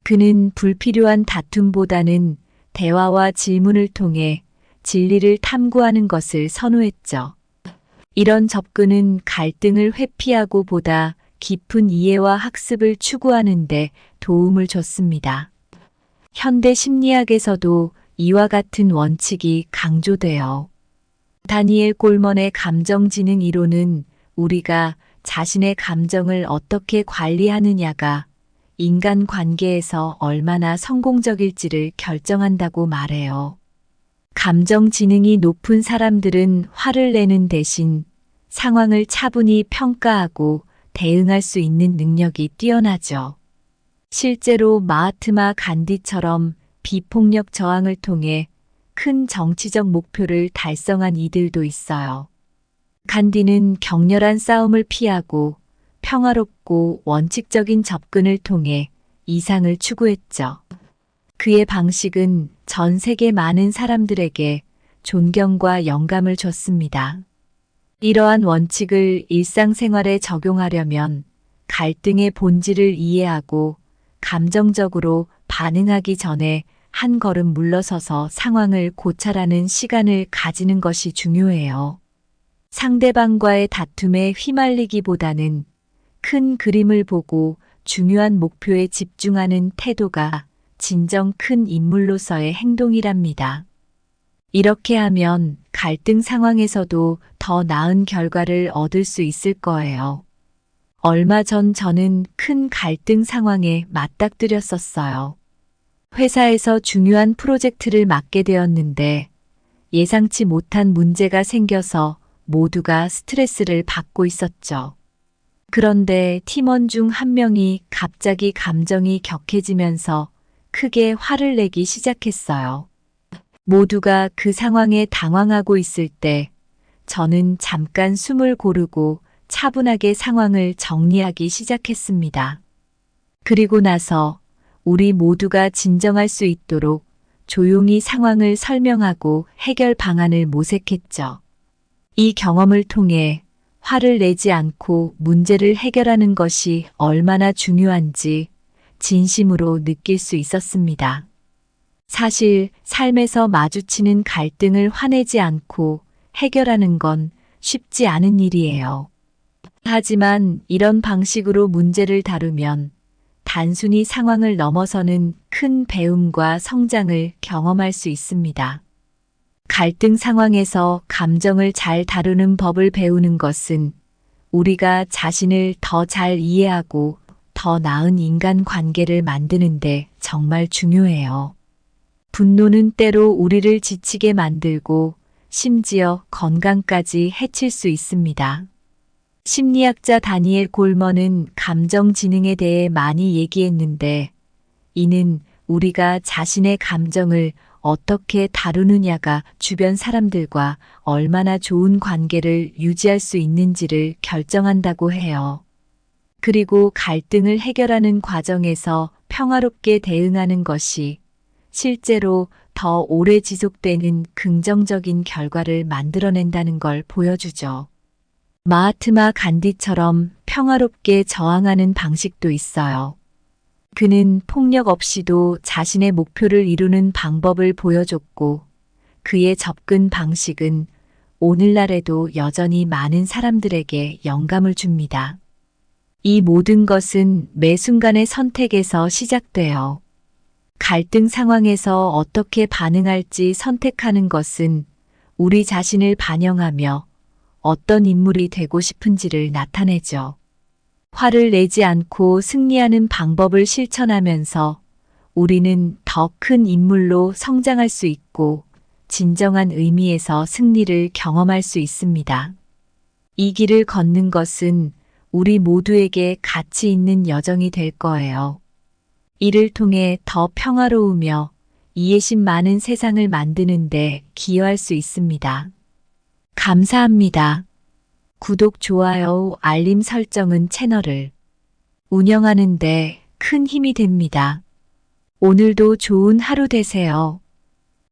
Speaker 1: 그는 불필요한 다툼보다는 대화와 질문을 통해 진리를 탐구하는 것을 선호했죠. 이런 접근은 갈등을 회피하고 보다 깊은 이해와 학습을 추구하는 데 도움을 줬습니다. 현대 심리학에서도 이와 같은 원칙이 강조돼요. 다니엘 골먼의 감정지능 이론은 우리가 자신의 감정을 어떻게 관리하느냐가 인간 관계에서 얼마나 성공적일지를 결정한다고 말해요. 감정 지능이 높은 사람들은 화를 내는 대신 상황을 차분히 평가하고 대응할 수 있는 능력이 뛰어나죠. 실제로 마하트마 간디처럼 비폭력 저항을 통해 큰 정치적 목표를 달성한 이들도 있어요. 간디는 격렬한 싸움을 피하고 평화롭고 원칙적인 접근을 통해 이상을 추구했죠. 그의 방식은 전 세계 많은 사람들에게 존경과 영감을 줬습니다. 이러한 원칙을 일상생활에 적용하려면 갈등의 본질을 이해하고 감정적으로 반응하기 전에 한 걸음 물러서서 상황을 고찰하는 시간을 가지는 것이 중요해요. 상대방과의 다툼에 휘말리기보다는 큰 그림을 보고 중요한 목표에 집중하는 태도가 진정 큰 인물로서의 행동이랍니다. 이렇게 하면 갈등 상황에서도 더 나은 결과를 얻을 수 있을 거예요. 얼마 전 저는 큰 갈등 상황에 맞닥뜨렸었어요. 회사에서 중요한 프로젝트를 맡게 되었는데 예상치 못한 문제가 생겨서 모두가 스트레스를 받고 있었죠. 그런데 팀원 중 한 명이 갑자기 감정이 격해지면서 크게 화를 내기 시작했어요. 모두가 그 상황에 당황하고 있을 때 저는 잠깐 숨을 고르고 차분하게 상황을 정리하기 시작했습니다. 그리고 나서 우리 모두가 진정할 수 있도록 조용히 상황을 설명하고 해결 방안을 모색했죠. 이 경험을 통해 화를 내지 않고 문제를 해결하는 것이 얼마나 중요한지 진심으로 느낄 수 있었습니다. 사실 삶에서 마주치는 갈등을 화내지 않고 해결하는 건 쉽지 않은 일이에요. 하지만 이런 방식으로 문제를 다루면 단순히 상황을 넘어서는 큰 배움과 성장을 경험할 수 있습니다. 갈등 상황에서 감정을 잘 다루는 법을 배우는 것은 우리가 자신을 더 잘 이해하고 더 나은 인간 관계를 만드는데 정말 중요해요. 분노는 때로 우리를 지치게 만들고 심지어 건강까지 해칠 수 있습니다. 심리학자 다니엘 골먼은 감정 지능에 대해 많이 얘기했는데 이는 우리가 자신의 감정을 어떻게 다루느냐가 주변 사람들과 얼마나 좋은 관계를 유지할 수 있는지를 결정한다고 해요. 그리고 갈등을 해결하는 과정에서 평화롭게 대응하는 것이 실제로 더 오래 지속되는 긍정적인 결과를 만들어낸다는 걸 보여주죠. 마하트마 간디처럼 평화롭게 저항하는 방식도 있어요. 그는 폭력 없이도 자신의 목표를 이루는 방법을 보여줬고 그의 접근 방식은 오늘날에도 여전히 많은 사람들에게 영감을 줍니다. 이 모든 것은 매 순간의 선택에서 시작돼요. 갈등 상황에서 어떻게 반응할지 선택하는 것은 우리 자신을 반영하며 어떤 인물이 되고 싶은지를 나타내죠. 화를 내지 않고 승리하는 방법을 실천하면서 우리는 더 큰 인물로 성장할 수 있고 진정한 의미에서 승리를 경험할 수 있습니다. 이 길을 걷는 것은 우리 모두에게 가치 있는 여정이 될 거예요. 이를 통해 더 평화로우며 이해심 많은 세상을 만드는데 기여할 수 있습니다. 감사합니다. 구독, 좋아요, 알림 설정은 채널을 운영하는 데 큰 힘이 됩니다. 오늘도 좋은 하루 되세요.